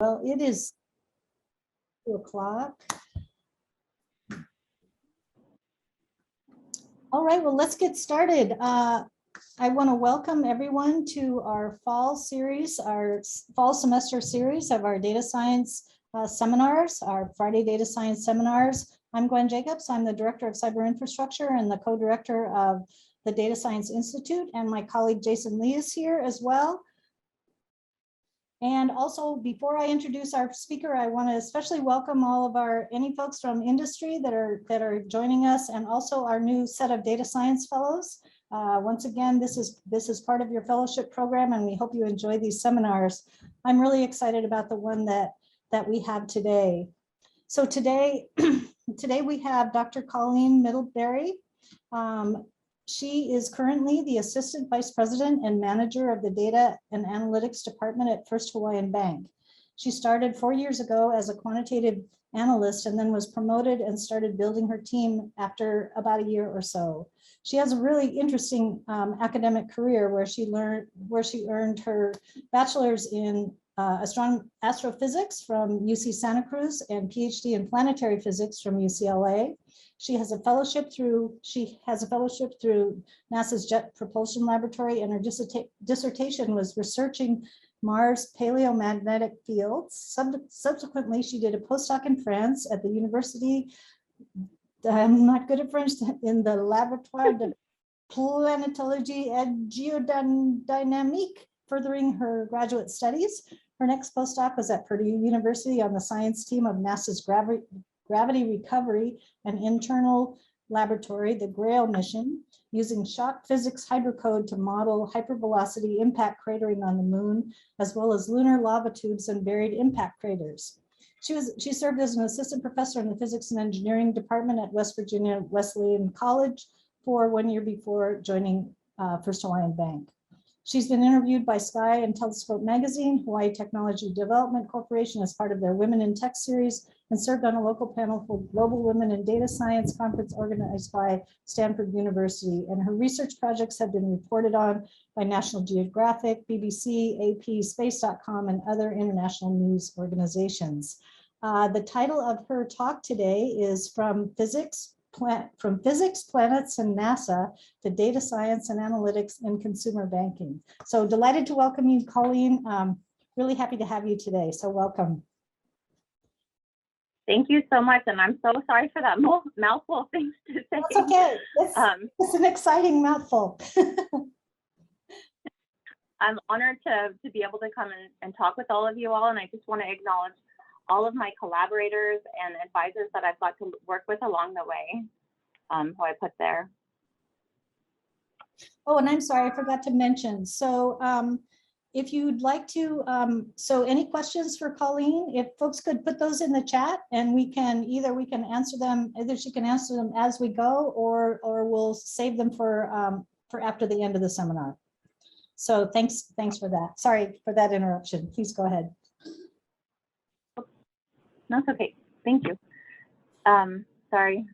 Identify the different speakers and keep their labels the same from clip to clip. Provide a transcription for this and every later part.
Speaker 1: Well, it is 2 o'clock. All right, well, let's get started. I want to welcome everyone to our fall series, our fall semester series of our data science seminars, our Friday data science seminars. I'm Gwen Jacobs. I'm the Director of Cyber Infrastructure and the co-director of the Data Science Institute, and my colleague Jason Lee is here as well. And also, before I introduce our speaker, I want to especially welcome all of any folks from industry that are joining us, and also our new set of data science fellows. Once again, this is part of your fellowship program, and we hope you enjoy these seminars. I'm really excited about the one that we have today. So today we have Dr. Colleen Milbury. She is currently the Assistant Vice President and Manager of the Data and Analytics Department at First Hawaiian Bank. She started 4 years ago as a quantitative analyst and then was promoted and started building her team after about a year or so. She has a really interesting academic career where she earned her bachelor's in astrophysics from UC Santa Cruz and PhD in planetary physics from UCLA. She has a fellowship through NASA's Jet Propulsion Laboratory, and her dissertation was researching Mars paleomagnetic fields. Subsequently, she did a postdoc in France at the University, I'm not good at French, in the Laboratoire de Planétologie and Géodynamique, furthering her graduate studies. Her next postdoc was at Purdue University on the science team of NASA's Gravity Recovery and Internal Laboratory, the GRAIL mission, using shock physics hydrocode to model hypervelocity impact cratering on the moon, as well as lunar lava tubes and buried impact craters. She served as an assistant professor in the physics and engineering department at West Virginia Wesleyan College for 1 year before joining First Hawaiian Bank. She's been interviewed by Sky and Telescope Magazine, Hawaii Technology Development Corporation as part of their Women in Tech series, and served on a local panel for Global Women in Data Science conference organized by Stanford University. And her research projects have been reported on by National Geographic, BBC, AP, Space.com, and other international news organizations. The title of her talk today is From Physics, Planets, and NASA to Data Science and Analytics in Consumer Banking. So delighted to welcome you, Colleen. Really happy to have you today. So welcome.
Speaker 2: Thank you so much. And I'm so sorry for that mouthful of things to say.
Speaker 1: That's okay. It's an exciting mouthful.
Speaker 2: I'm honored to be able to come and talk with all of you all. And I just want to acknowledge all of my collaborators and advisors that I've got to work with along the way, who I put there.
Speaker 1: Oh, and I'm sorry, I forgot to mention. So if you'd like to, so any questions for Colleen, if folks could put those in the chat, and we can answer them, either she can answer them as we go, or we'll save them for after the end of the seminar. So thanks for that. Sorry for that interruption. Please go ahead.
Speaker 2: No, it's okay. Thank you. Sorry.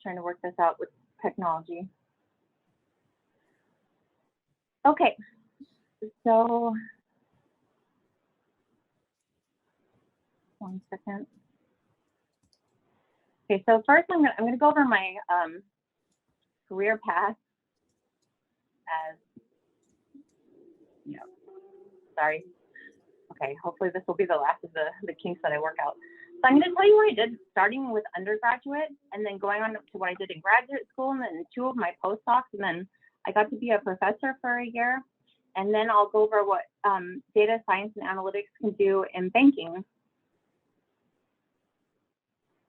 Speaker 2: Trying to work this out with technology. Okay. So, 1 second. Okay, so first I'm gonna go over my career path as, sorry. Okay, hopefully this will be the last of the kinks that I work out. So I'm going to tell you what I did, starting with undergraduate and then going on to what I did in graduate school, and then 2 of my postdocs, and then I got to be a professor for a year. And then I'll go over what data science and analytics can do in banking.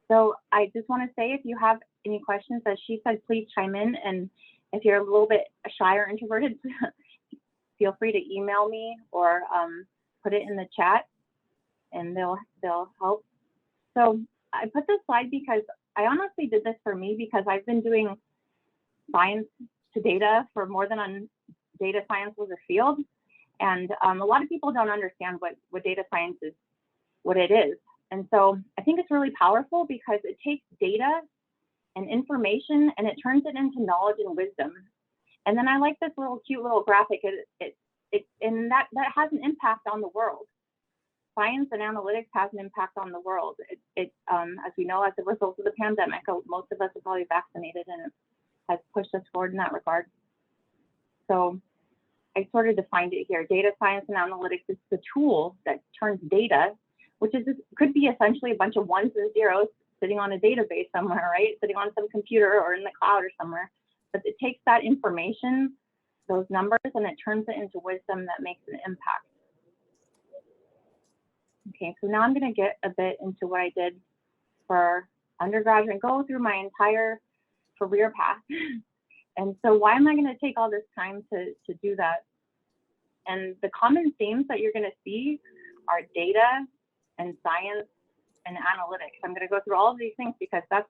Speaker 2: So I just want to say, if you have any questions, as she said, please chime in. And if you're a little bit shy or introverted, feel free to email me or put it in the chat, and they'll help. So I put this slide because I honestly did this for me, because I've been doing science to data for more than data science was a field. And a lot of people don't understand what data science is, what it is. And so I think it's really powerful because it takes data and information and it turns it into knowledge and wisdom. And then I like this little cute little graphic. And that has an impact on the world. science and analytics has an impact on the world. As we know, as a result of the pandemic, most of us are probably vaccinated, and it has pushed us forward in that regard. So I sort of defined it here. Data science and analytics is the tool that turns data, which could be essentially a bunch of ones and zeros sitting on a database somewhere, right? Sitting on some computer or in the cloud or somewhere. But it takes that information, those numbers, and it turns it into wisdom that makes an impact. Okay, so now I'm going to get a bit into what I did for undergraduate and go through my entire career path. And so why am I going to take all this time to do that? And the common themes that you're going to see are data and science and analytics. I'm going to go through all of these things because that's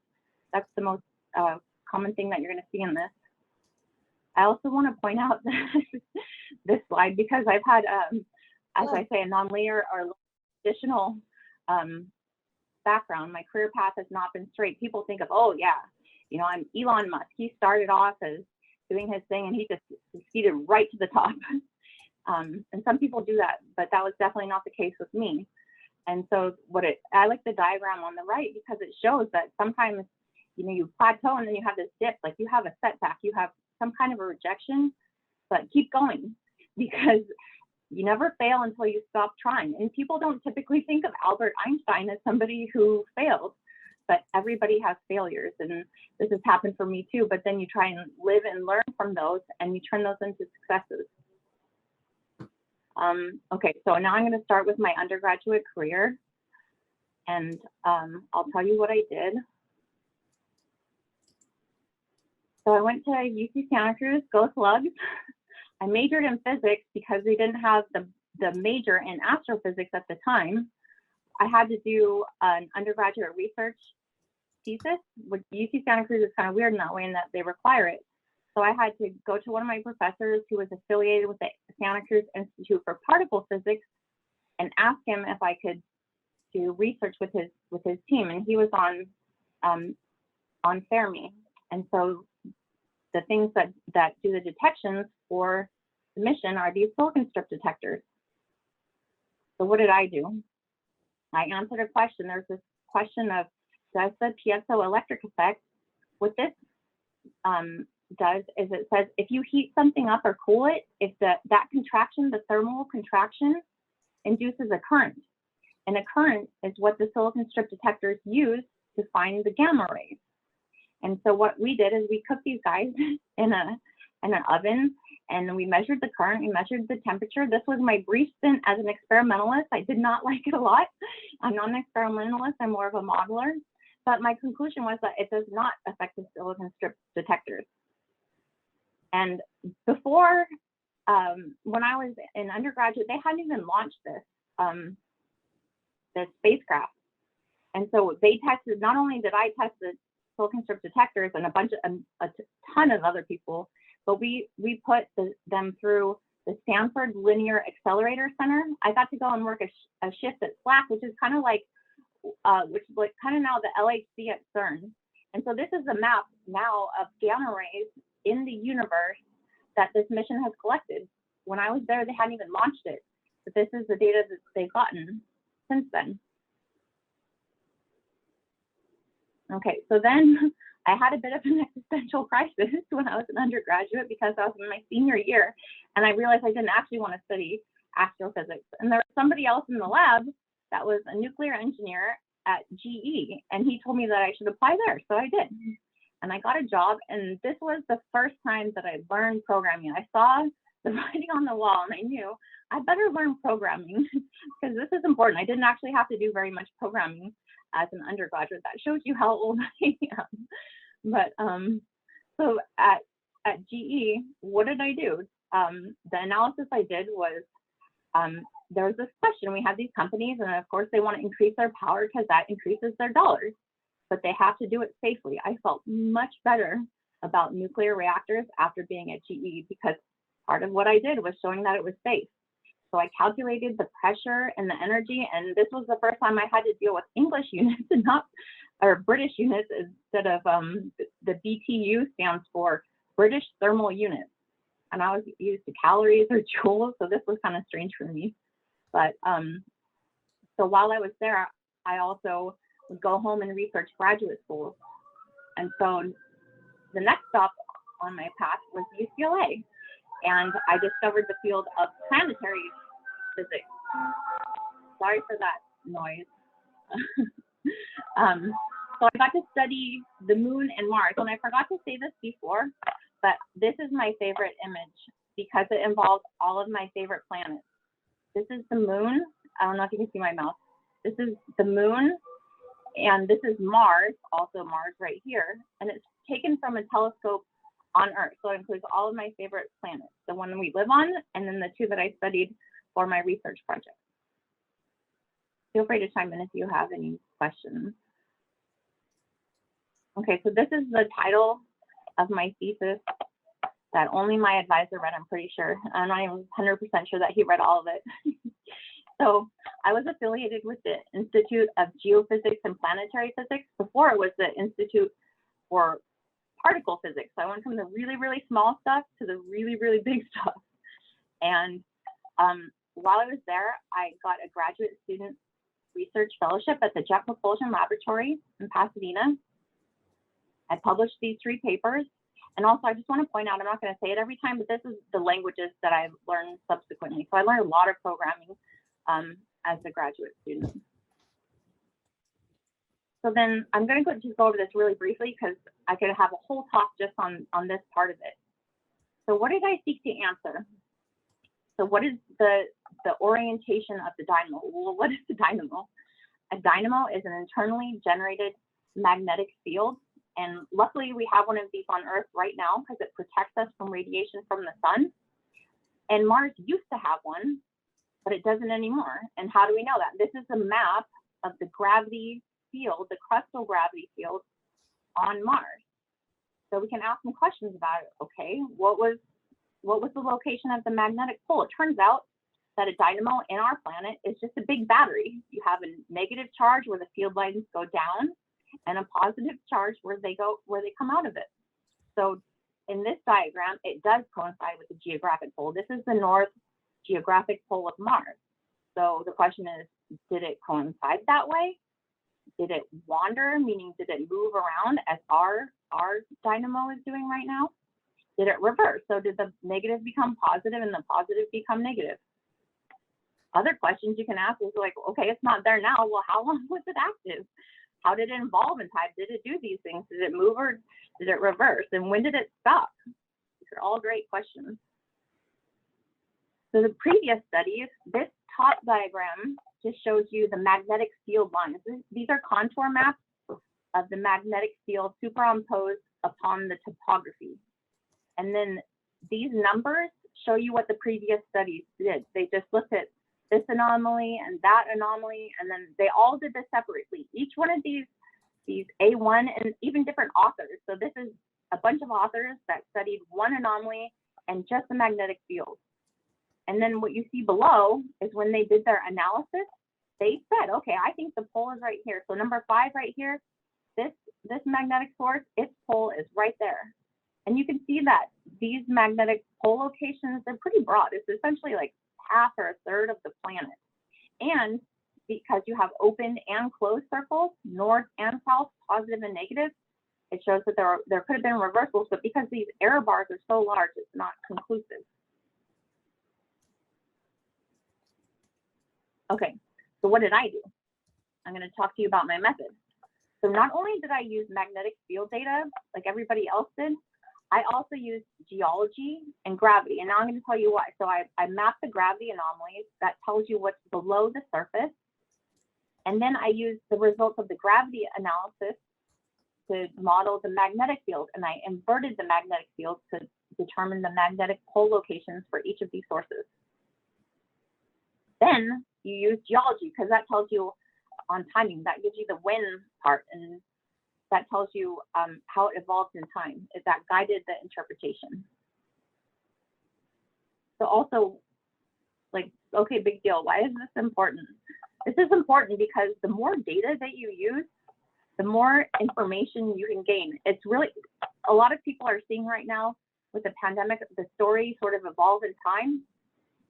Speaker 2: the most common thing that you're going to see in this. I also want to point out this slide because I've had, as I say, a non-linear or traditional background. My career path has not been straight. People think of, oh yeah, you know, I'm Elon Musk. He started off as doing his thing and he just succeeded right to the top. And some people do that, but that was definitely not the case with me. And so I like the diagram on the right because it shows that sometimes, you know, you plateau and then you have this dip, like you have a setback, you have some kind of a rejection, but keep going because you never fail until you stop trying. And people don't typically think of Albert Einstein as somebody who failed, but everybody has failures. And this has happened for me too, but then you try and live and learn from those and you turn those into successes. Okay, so now I'm going to start with my undergraduate career, and I'll tell you what I did. So I went to UC Santa Cruz, go Slugs. I majored in physics because they didn't have the major in astrophysics at the time. I had to do an undergraduate research thesis, which UC Santa Cruz is kind of weird in that way in that they require it. So I had to go to one of my professors who was affiliated with the Santa Cruz Institute for Particle Physics and ask him if I could do research with his team. And he was on Fermi. And so the things that do the detections for the mission are these silicon strip detectors. So what did I do? I answered a question. There's this question of, does the piezoelectric effect, what this does is it says if you heat something up or cool it, if that contraction, the thermal contraction, induces a current. And a current is what the silicon strip detectors use to find the gamma rays. And so what we did is we cooked these guys in an oven, and we measured the current, we measured the temperature. This was my brief stint as an experimentalist. I did not like it a lot. I'm not an experimentalist, I'm more of a modeler. But my conclusion was that it does not affect the silicon strip detectors. And before, when I was in undergraduate, they hadn't even launched this spacecraft. And so they tested, not only did I test the silicon strip detectors and a ton of other people, but we put them through the Stanford Linear Accelerator Center. I got to go and work a shift at SLAC, which is kind of like, which is like kind of now the LHC at CERN. And so this is a map now of gamma rays in the universe that this mission has collected. When I was there, they hadn't even launched it, but this is the data that they've gotten since then. Okay, so then I had a bit of an existential crisis when I was an undergraduate because I was in my senior year, and I realized I didn't actually want to study astrophysics. And there was somebody else in the lab that was a nuclear engineer at GE, and he told me that I should apply there, so I did. And I got a job, and this was the first time that I learned programming. I saw the writing on the wall, and I knew I better learn programming because this is important. I didn't actually have to do very much programming as an undergraduate. That shows you how old I am. But so at GE, what did I do? The analysis I did was there was this question. We have these companies, and of course they want to increase their power because that increases their dollars, but they have to do it safely. I felt much better about nuclear reactors after being at GE because part of what I did was showing that it was safe. So I calculated the pressure and the energy, and this was the first time I had to deal with English units and not, or British units instead of the BTU stands for British Thermal Units. And I was used to calories or joules, so this was kind of strange for me. But So while I was there, I also would go home and research graduate schools. And so the next stop on my path was UCLA. And I discovered the field of planetary physics. Sorry for that noise. So I got to study the moon and Mars. And I forgot to say this before, but this is my favorite image because it involves all of my favorite planets. This is the moon. I don't know if you can see my mouth. This is the moon, and this is Mars, also Mars right here. And it's taken from a telescope on Earth. So it includes all of my favorite planets, the one we live on, and then the two that I studied for my research project. Feel free to chime in if you have any questions. Okay, so this is the title of my thesis that only my advisor read, I'm pretty sure. I'm not even 100% sure that he read all of it. So I was affiliated with the Institute of Geophysics and Planetary Physics. Before it was the Institute for Particle Physics. So I went from the really, really small stuff to the really, really big stuff. And while I was there, I got a graduate student research fellowship at the Jet Propulsion Laboratory in Pasadena. I published these 3 papers. And also, I just want to point out, I'm not going to say it every time, but this is the languages that I've learned subsequently. So I learned a lot of programming as a graduate student. So then I'm going to just go over this really briefly because I could have a whole talk just on this part of it. So what did I seek to answer? So what is the orientation of the dynamo? Well, what is the dynamo? A dynamo is an internally generated magnetic field. And luckily we have one of these on Earth right now because it protects us from radiation from the sun. And Mars used to have one, but it doesn't anymore. And how do we know that? This is a map of the gravity field, the crustal gravity field on Mars. So we can ask some questions about it. Okay, what was the location of the magnetic pole? It turns out that a dynamo in our planet is just a big battery. You have a negative charge where the field lines go down and a positive charge where they come out of it. So in this diagram, it does coincide with the geographic pole. This is the north geographic pole of Mars. So the question is, did it coincide that way? Did it wander, meaning did it move around as our dynamo is doing right now? Did it reverse? So did the negative become positive and the positive become negative? Other questions you can ask is like, okay, it's not there now. Well, how long was it active? How did it evolve in time? Did it do these things? Did it move or did it reverse? And when did it stop? These are all great questions. So the previous studies, this top diagram just shows you the magnetic field lines. These are contour maps of the magnetic field superimposed upon the topography. And then these numbers show you what the previous studies did. They just looked at this anomaly and that anomaly, and then they all did this separately. Each one of these A1 and even different authors. So this is a bunch of authors that studied one anomaly and just the magnetic field. And then what you see below is when they did their analysis, they said, okay, I think the pole is right here. So number 5 right here, this magnetic source, its pole is right there. And you can see that these magnetic pole locations, they're pretty broad. It's essentially like half or a third of the planet. And because you have open and closed circles, north and south, positive and negative, it shows that there could have been reversals, but because these error bars are so large, it's not conclusive. Okay, so what did I do? I'm going to talk to you about my method. So not only did I use magnetic field data like everybody else did, I also used geology and gravity. And now I'm going to tell you why. So I mapped the gravity anomalies. That tells you what's below the surface. And then I used the results of the gravity analysis to model the magnetic field. And I inverted the magnetic field to determine the magnetic pole locations for each of these sources. Then you use geology because that tells you on timing. That gives you the when part, and that tells you how it evolved in time. That guided the interpretation. So also, like, okay, big deal. Why is this important? This is important because the more data that you use, the more information you can gain. It's really, a lot of people are seeing right now with the pandemic, the story sort of evolve in time.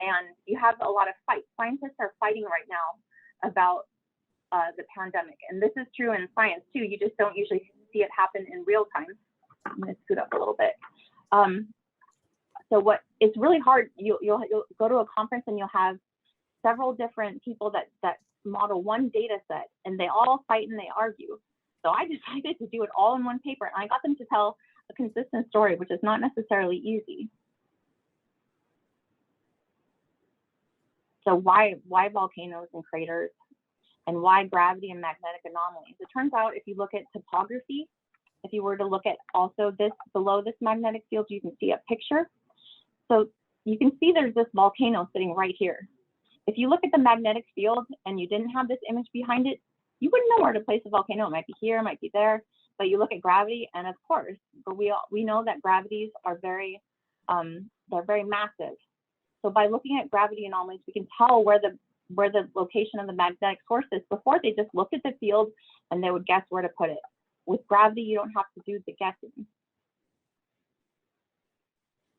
Speaker 2: And you have a lot of fights. Scientists are fighting right now about the pandemic. And this is true in science too. You just don't usually see it happen in real time. I'm going to scoot up a little bit. So what it's really hard, you'll go to a conference and you'll have several different people that model one data set, and they all fight and they argue. So I decided to do it all in one paper, and I got them to tell a consistent story, which is not necessarily easy. So why volcanoes and craters, and why gravity and magnetic anomalies? It turns out if you look at topography, if you were to look at also this below this magnetic field, you can see a picture. So you can see there's this volcano sitting right here. If you look at the magnetic field and you didn't have this image behind it, you wouldn't know where to place a volcano. It might be here, it might be there, but you look at gravity, and of course, but we know that gravities are very, they're very massive. So by looking at gravity anomalies, we can tell where the location of the magnetic source is before they just looked at the field and they would guess where to put it. With gravity, you don't have to do the guessing.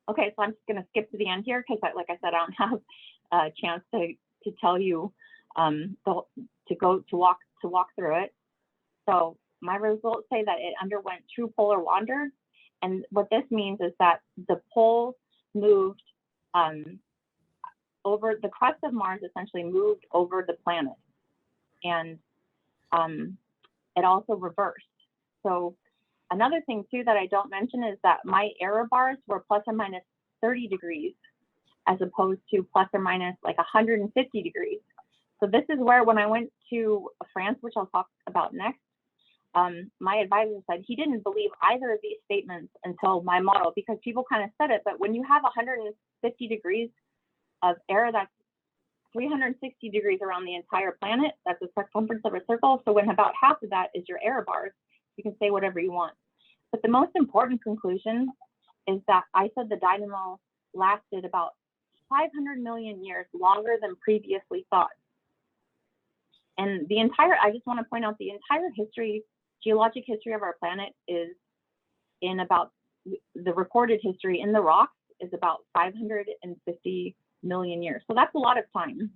Speaker 2: Okay, so I'm just going to skip to the end here because, like I said, I don't have a chance to tell you to walk through it. So my results say that it underwent true polar wander, and what this means is that the poles moved over the crust of Mars, essentially moved over the planet, and it also reversed. So another thing too that I don't mention is that my error bars were plus or minus 30 degrees as opposed to plus or minus like 150 degrees. So this is where, when I went to France, which I'll talk about next, my advisor said he didn't believe either of these statements until my model, because people kind of said it, but when you have 150 degrees of error, that's 360 degrees around the entire planet. That's the circumference of a circle. So when about half of that is your error bars, you can say whatever you want. But the most important conclusion is that I said the dynamo lasted about 500 million years longer than previously thought. And the entire, I just want to point out, the entire history, geologic history of our planet is in about, the recorded history in the rocks is about 550 million years. So that's a lot of time.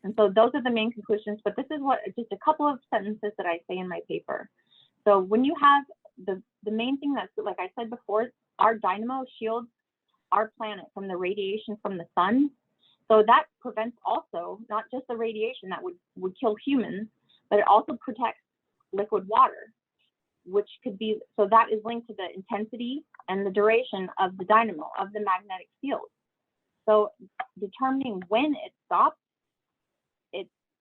Speaker 2: And so those are the main conclusions, but this is what, just a couple of sentences that I say in my paper. So when you have the main thing that's, like I said before, our dynamo shields our planet from the radiation from the sun. So that prevents also not just the radiation that would kill humans, but it also protects liquid water, which could be, so that is linked to the intensity and the duration of the dynamo, of the magnetic field. So determining when it stops,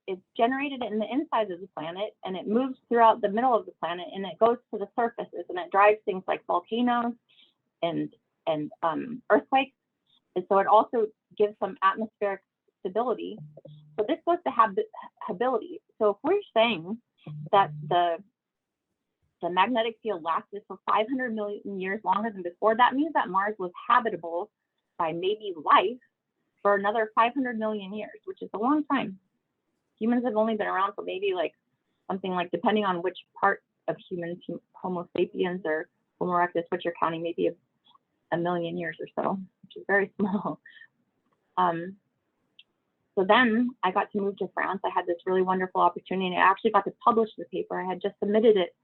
Speaker 2: it's generated in the inside of the planet, and it moves throughout the middle of the planet, and it goes to the surfaces, and it drives things like volcanoes and earthquakes. And so it also gives some atmospheric stability. So this goes to habitability. So if we're saying that the magnetic field lasted for 500 million years longer than before, that means that Mars was habitable by maybe life for another 500 million years, which is a long time. Humans have only been around for maybe like something like, depending on which part of humans, Homo sapiens or Homo erectus, what you're counting, maybe a million years or so, which is very small. So then I got to move to France. I had this really wonderful opportunity, and I actually got to publish the paper. I had just submitted it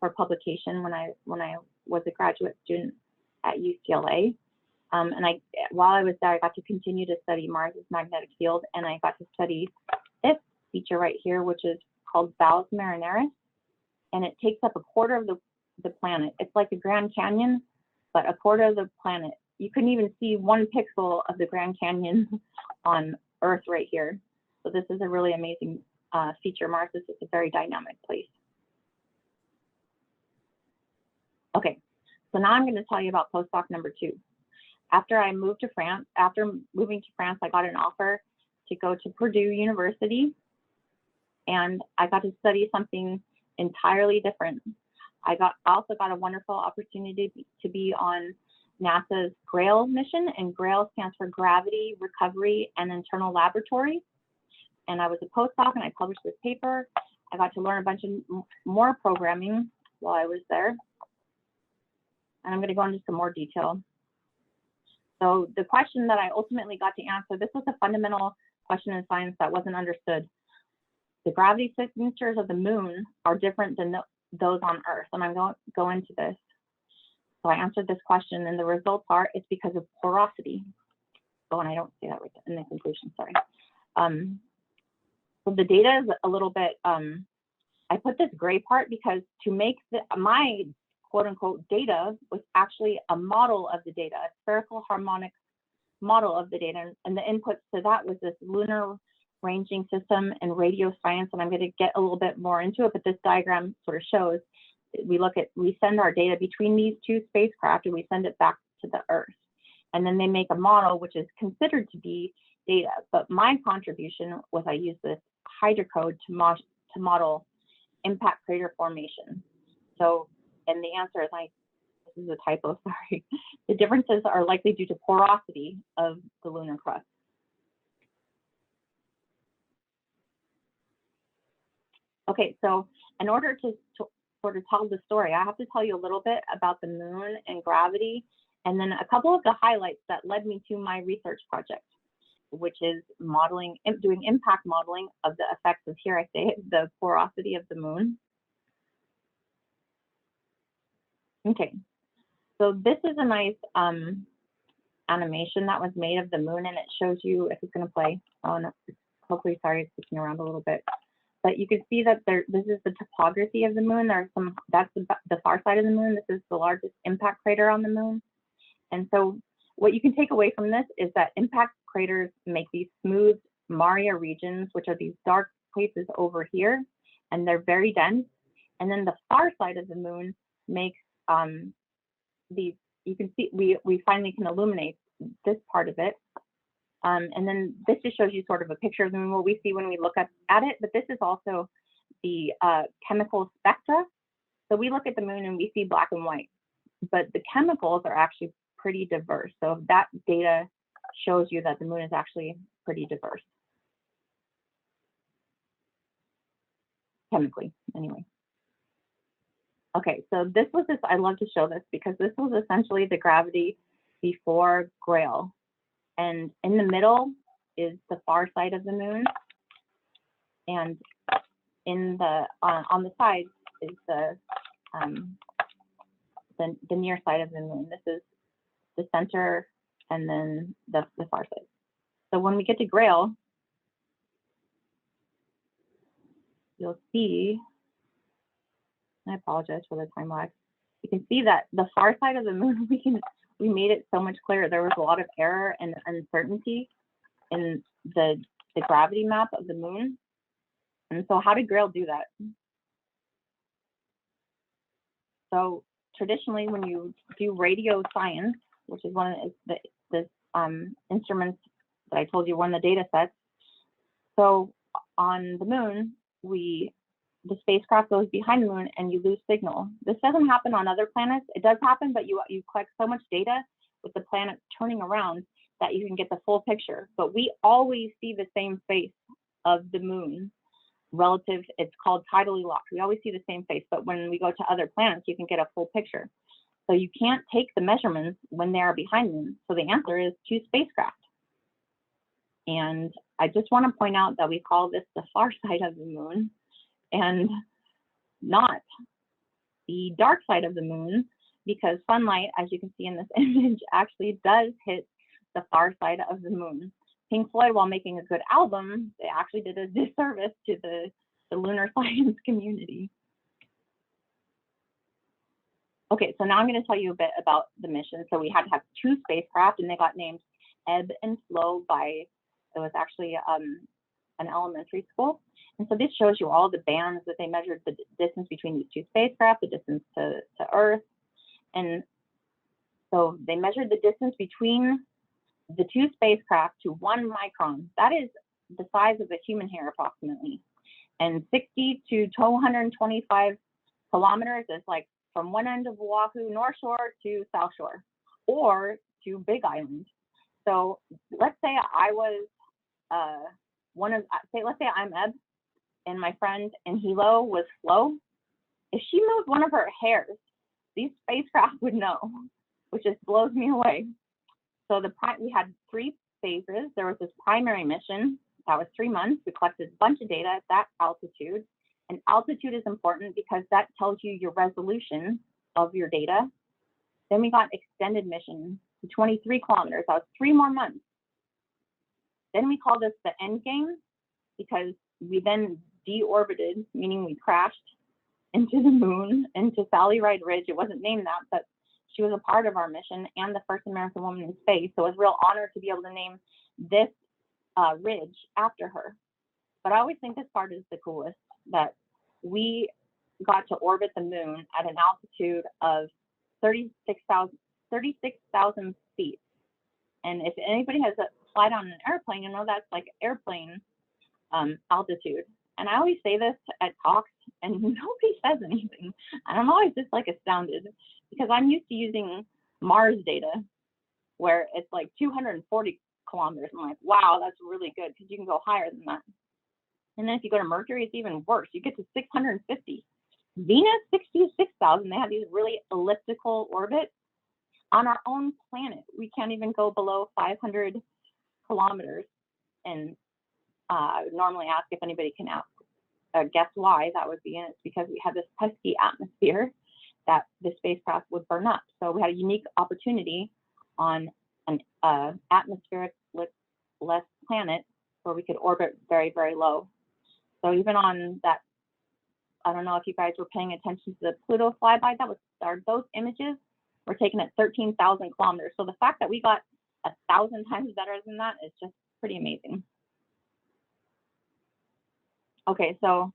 Speaker 2: for publication when I was a graduate student at UCLA. And while I was there, I got to continue to study Mars's magnetic field, and I got to study this feature right here, which is called Valles Marineris, and it takes up a quarter of the planet. It's like the Grand Canyon, but a quarter of the planet. You couldn't even see 1 pixel of the Grand Canyon on Earth right here. So this is a really amazing feature. Mars is just a very dynamic place. Okay, so now I'm going to tell you about postdoc number 2. After moving to France, I got an offer to go to Purdue University, and I got to study something entirely different. I also got a wonderful opportunity to be on NASA's GRAIL mission, and GRAIL stands for Gravity, Recovery, and Internal Laboratory. And I was a postdoc, and I published this paper. I got to learn a bunch of more programming while I was there. And I'm going to go into some more detail. So the question that I ultimately got to answer, this was a fundamental question in science that wasn't understood. The gravity signatures of the moon are different than those on Earth, and I'm going to go into this. So I answered this question, and the results are it's because of porosity. Oh, and I don't say that right in the conclusion, sorry. So the data is a little bit, I put this gray part because to make my quote unquote data was actually a model of the data, a spherical harmonic model of the data. And the inputs to that was this lunar ranging system and radio science. And I'm going to get a little bit more into it, but this diagram sort of shows we send our data between these two spacecraft and we send it back to the Earth. And then they make a model, which is considered to be data. But my contribution was I used this hydrocode to model impact crater formation. So, and the answer is this is a typo, sorry. The differences are likely due to porosity of the lunar crust. Okay, so in order to sort of tell the story, I have to tell you a little bit about the moon and gravity, and then a couple of the highlights that led me to my research project, which is doing impact modeling of the effects of, here I say it, the porosity of the moon. Okay, so this is a nice animation that was made of the moon, and it shows you, if it's going to play, oh no, hopefully, sorry, it's switching around a little bit. But you can see that this is the topography of the moon. There's that's the far side of the moon. This is the largest impact crater on the moon. And so what you can take away from this is that impact craters make these smooth Maria regions, which are these dark places over here, and they're very dense. And then the far side of the moon makes these, you can see, we finally can illuminate this part of it. And then this just shows you sort of a picture of the moon, what we see when we look at it, but this is also the chemical spectra. So we look at the moon and we see black and white, but the chemicals are actually pretty diverse. So that data shows you that the moon is actually pretty diverse. Chemically, anyway. Okay, so this was this, I love to show this because this was essentially the gravity before GRAIL. And in the middle is the far side of the moon, and in the on the sides is the near side of the moon. This is the center, and then the far side. So when we get to GRAIL, you'll see. I apologize for the time lag. You can see that the far side of the moon, we made it so much clearer. There was a lot of error and uncertainty in the gravity map of the moon. And so how did GRAIL do that? So traditionally, when you do radio science, which is one of the instruments that I told you, one of the data sets. So on the moon, the spacecraft goes behind the moon and you lose signal. This doesn't happen on other planets. It does happen, but you collect so much data with the planet turning around that you can get the full picture. But we always see the same face of the moon relative, it's called tidally locked. We always see the same face, but when we go to other planets, you can get a full picture. So you can't take the measurements when they are behind the moon. So the answer is 2 spacecraft. And I just want to point out that we call this the far side of the moon, and not the dark side of the moon, because sunlight, as you can see in this image, actually does hit the far side of the moon. Pink Floyd, while making a good album, they actually did a disservice to the lunar science community. Okay, so now I'm going to tell you a bit about the mission. So we had to have 2 spacecraft, and they got named Ebb and Flow by, it was actually an elementary school. And so this shows you all the bands that they measured, the distance between these 2 spacecraft, the distance to Earth. And so they measured the distance between the 2 spacecraft to 1 micron. That is the size of a human hair approximately. And 60 to 225 kilometers is like from one end of Oahu, North Shore, to South Shore, or to Big Island. So let's say I was let's say I'm Ebb and my friend in Hilo was Flo. If she moved one of her hairs, these spacecraft would know, which just blows me away. So we had 3 phases. There was this primary mission, that was 3 months. We collected a bunch of data at that altitude. And altitude is important because that tells you your resolution of your data. Then we got extended mission to 23 kilometers. That was 3 more months. Then we called this the end game because we then deorbited, meaning we crashed into the moon, into Sally Ride Ridge. It wasn't named that, but she was a part of our mission and the first American woman in space. So it was a real honor to be able to name this ridge after her. But I always think this part is the coolest, that we got to orbit the moon at an altitude of 36,000 feet. And if anybody has flight on an airplane, you know that's like airplane altitude. And I always say this at talks and nobody says anything. And I'm always just like astounded because I'm used to using Mars data where it's like 240 kilometers. I'm like, wow, that's really good because you can go higher than that. And then if you go to Mercury, it's even worse. You get to 650. Venus, 66,000. They have these really elliptical orbits. On our own planet, we can't even go below 500 kilometers. And I would normally ask if anybody can guess why that would be. And it's because we had this pesky atmosphere that the spacecraft would burn up. So we had a unique opportunity on an atmospheric-less planet where we could orbit very, very low. So even on that, I don't know if you guys were paying attention to the Pluto flyby, those images were taken at 13,000 kilometers. So the fact that we got 1,000 times better than that is just pretty amazing. Okay, so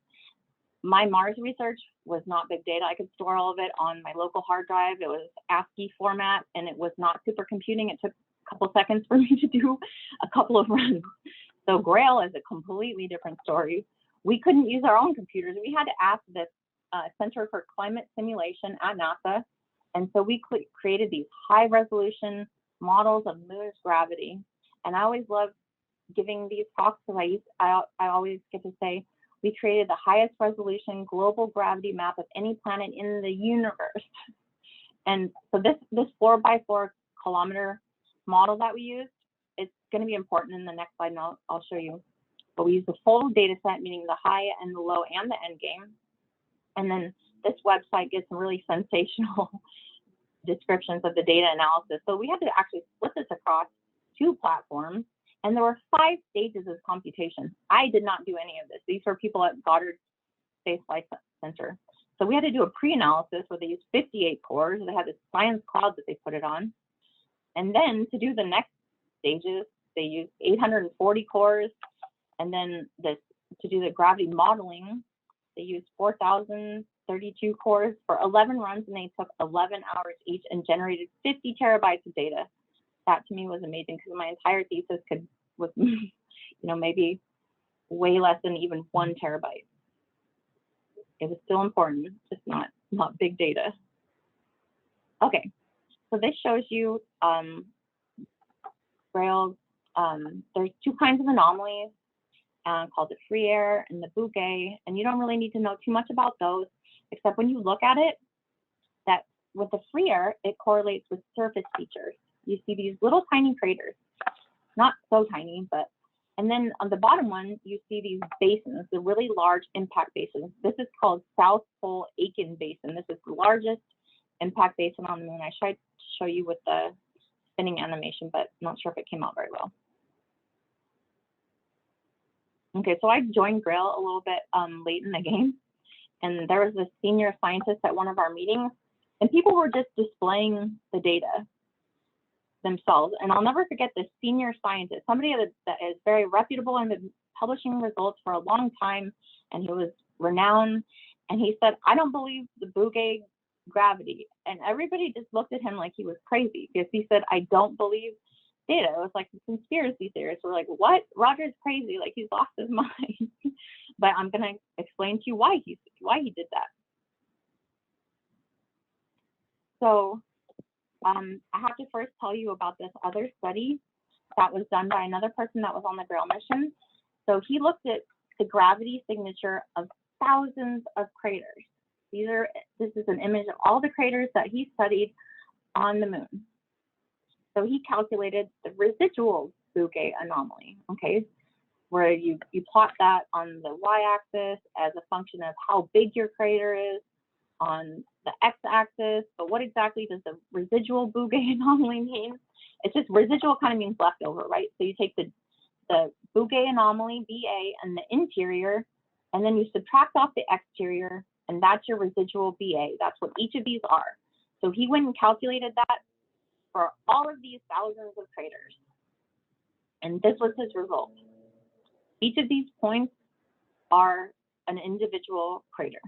Speaker 2: my Mars research was not big data. I could store all of it on my local hard drive. It was ASCII format and it was not supercomputing. It took a couple seconds for me to do a couple of runs. So GRAIL is a completely different story. We couldn't use our own computers. We had to ask the Center for Climate Simulation at NASA. And so we created these high resolution models of moon's gravity. And I always love giving these talks because I always get to say, we created the highest resolution global gravity map of any planet in the universe. And so this 4x4 kilometer model that we used, it's going to be important in the next slide, and I'll show you. But we use the full data set, meaning the high and the low and the end game. And then this website gives some really sensational descriptions of the data analysis. So we had to actually split this across 2 platforms. And there were 5 stages of computation. I did not do any of this. These were people at Goddard Space Flight Center. So we had to do a pre-analysis where they used 58 cores. They had this science cloud that they put it on. And then to do the next stages, they used 840 cores. And then to do the gravity modeling, they used 4,032 cores for 11 runs, and they took 11 hours each and generated 50 terabytes of data. That to me was amazing because my entire thesis was maybe way less than even 1 terabyte. It was still important, just not big data. Okay, so this shows you GRAIL. There's 2 kinds of anomalies called the free air and the Bougain, and you don't really need to know too much about those, except when you look at it, that with the free air, it correlates with surface features. You see these little tiny craters, not so tiny, and then on the bottom one, you see these basins, the really large impact basins. This is called South Pole Aitken Basin. This is the largest impact basin on the moon. I tried to show you with the spinning animation, but I'm not sure if it came out very well. Okay, so I joined GRAIL a little bit late in the game, and there was this senior scientist at one of our meetings, and people were just displaying the data themselves. And I'll never forget this senior scientist, somebody that is very reputable and been publishing results for a long time, and he was renowned. And he said, "I don't believe the Bougain gravity." And everybody just looked at him like he was crazy because he said, "I don't believe data." It was like the conspiracy theorists were like, "What? Roger's crazy, like he's lost his mind." But I'm going to explain to you why he did that. So I have to first tell you about this other study that was done by another person that was on the GRAIL mission. So he looked at the gravity signature of thousands of craters. This is an image of all the craters that he studied on the moon. So he calculated the residual Bougain anomaly. Okay, where you plot that on the y-axis as a function of how big your crater is on the x-axis. But what exactly does the residual Bougain anomaly mean? It's just residual kind of means leftover, right? So you take the Bougain anomaly, BA, and the interior, and then you subtract off the exterior, and that's your residual BA. That's what each of these are. So he went and calculated that for all of these thousands of craters. And this was his result. Each of these points are an individual crater.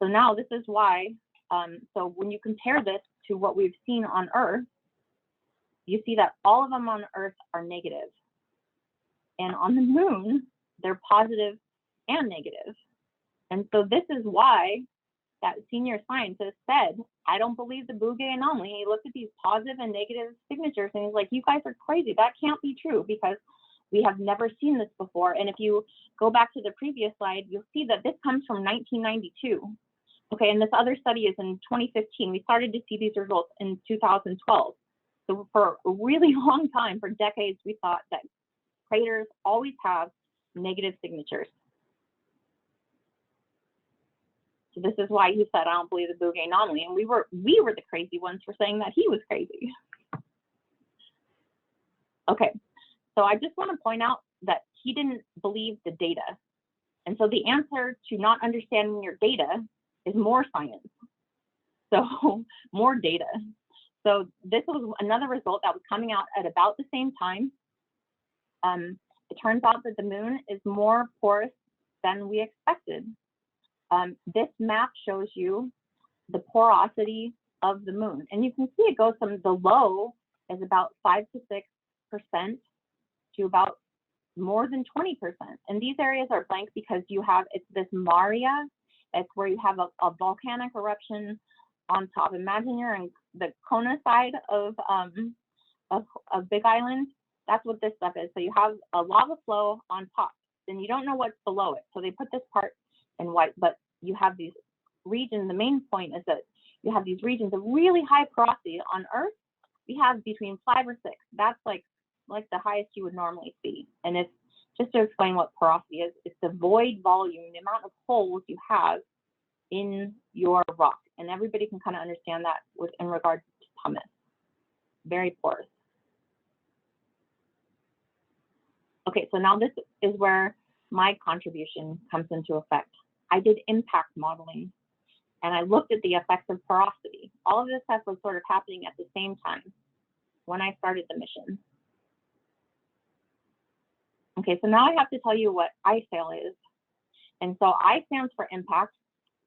Speaker 2: So now this is why, so when you compare this to what we've seen on Earth, you see that all of them on Earth are negative. And on the moon, they're positive and negative. And so this is why that senior scientist said, I don't believe the Bougain anomaly. He looked at these positive and negative signatures and he's like, you guys are crazy. That can't be true because we have never seen this before. And if you go back to the previous slide, you'll see that this comes from 1992. Okay, and this other study is in 2015. We started to see these results in 2012. So for a really long time, for decades, we thought that craters always have negative signatures. So this is why he said, I don't believe the Bougain anomaly. And we were the crazy ones for saying that he was crazy. Okay, so I just want to point out that he didn't believe the data. And so the answer to not understanding your data is more science. So more data. So this was another result that was coming out at about the same time. It turns out that the moon is more porous than we expected. This map shows you the porosity of the moon. And you can see it goes from the low is about 5 to 6% to about more than 20%. And these areas are blank because you have, it's this maria. It's where you have a volcanic eruption on top. Imagine you're in the Kona side of Big Island. That's what this stuff is. So you have a lava flow on top, then you don't know what's below it. So they put this part in white, but you have these regions. The main point is that you have these regions of really high porosity. On Earth, we have between 5 or 6. That's like the highest you would normally see. And it's just to explain what porosity is, it's the void volume, the amount of holes you have in your rock. And everybody can kind of understand that in regards to pumice. Very porous. Okay, so now this is where my contribution comes into effect. I did impact modeling, and I looked at the effects of porosity. All of this stuff was sort of happening at the same time when I started the mission. Okay, so now I have to tell you what ISAIL is. And so I stands for impact,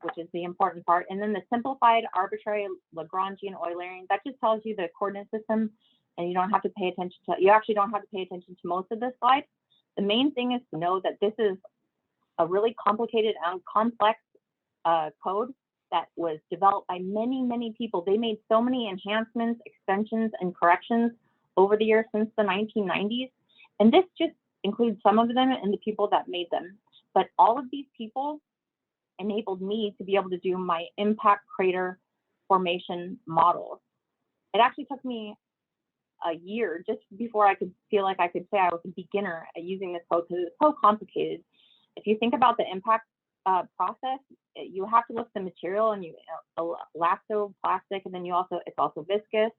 Speaker 2: which is the important part. And then the simplified arbitrary Lagrangian Eulerian, that just tells you the coordinate system, and you don't have to pay attention to, you actually don't have to pay attention to most of this slide. The main thing is to know that this is a really complicated and complex code that was developed by many, many people. They made so many enhancements, extensions, and corrections over the years since the 1990s. And this just includes some of them and the people that made them. But all of these people enabled me to be able to do my impact crater formation models. It actually took me a year just before I could feel like I could say I was a beginner at using this code because it's so complicated. If you think about the impact process, you have to look at the material, and you elastoplastic, and then you also, it's also viscous,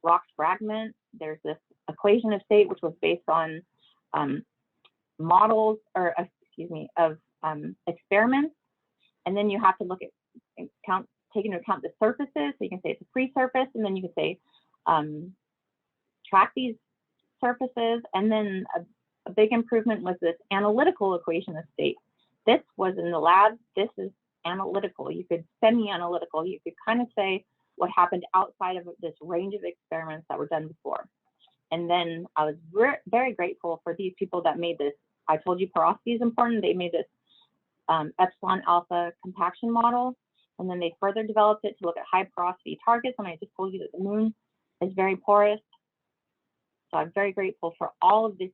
Speaker 2: rocks fragment. There's this equation of state, which was based on models, or excuse me, of experiments. And then you have to look at, take into account the surfaces. So you can say it's a free surface, and then you can say track these surfaces. And then a big improvement was this analytical equation of state. This was in the lab. This is analytical. You could semi-analytical. You could kind of say what happened outside of this range of experiments that were done before. And then I was very grateful for these people that made this. I told you porosity is important. They made this epsilon alpha compaction model. And then they further developed it to look at high porosity targets. And I just told you that the moon is very porous. So I'm very grateful for all of this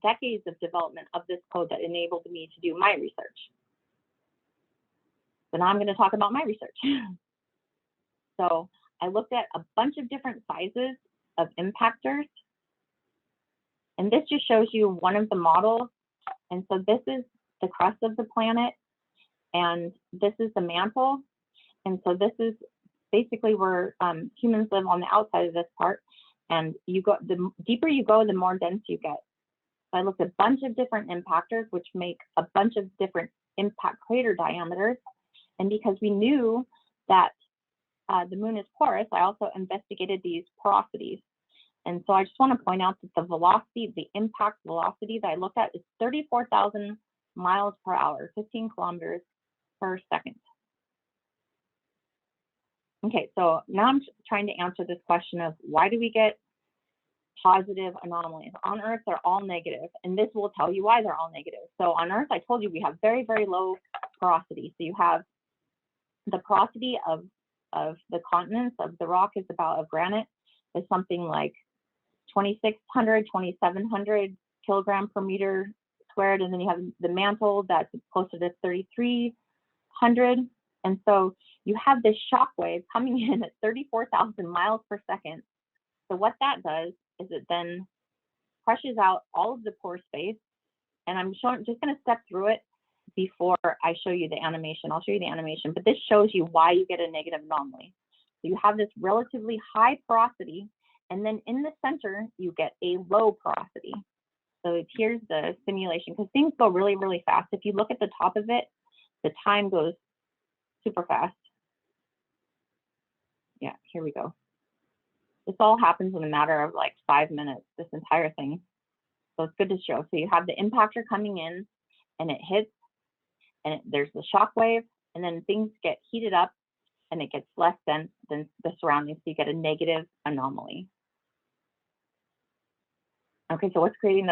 Speaker 2: decades of development of this code that enabled me to do my research. So now I'm going to talk about my research. So I looked at a bunch of different sizes of impactors. And this just shows you one of the models. And so this is the crust of the planet, and this is the mantle. And so this is basically where humans live on the outside of this part. And you go, the deeper you go, the more dense you get. So I looked at a bunch of different impactors, which make a bunch of different impact crater diameters. And because we knew that the moon is porous, I also investigated these porosities. And so I just want to point out that the velocity, the impact velocity that I looked at is 34,000 miles per hour, 15 kilometers per second. Okay, so now I'm trying to answer this question of why do we get positive anomalies? On Earth, they're all negative, and this will tell you why they're all negative. So on Earth, I told you we have very, very low porosity. So you have the porosity of the continents of the rock is about, of granite, is something like 2,600, 2,700 kilogram per meter squared. And then you have the mantle that's closer to 3,300. And so you have this shock wave coming in at 34,000 miles per second. So what that does is it then crushes out all of the pore space. And I'm just going to step through it before I show you the animation. I'll show you the animation, but this shows you why you get a negative anomaly. So you have this relatively high porosity, and then in the center, you get a low porosity. So here's the simulation, because things go really, really fast. If you look at the top of it, the time goes super fast. Yeah, here we go. This all happens in a matter of like 5 minutes, this entire thing. So it's good to show. So you have the impactor coming in, and it hits, and there's the shock wave, and then things get heated up, and it gets less dense than the surroundings, so you get a negative anomaly. Okay, so what's creating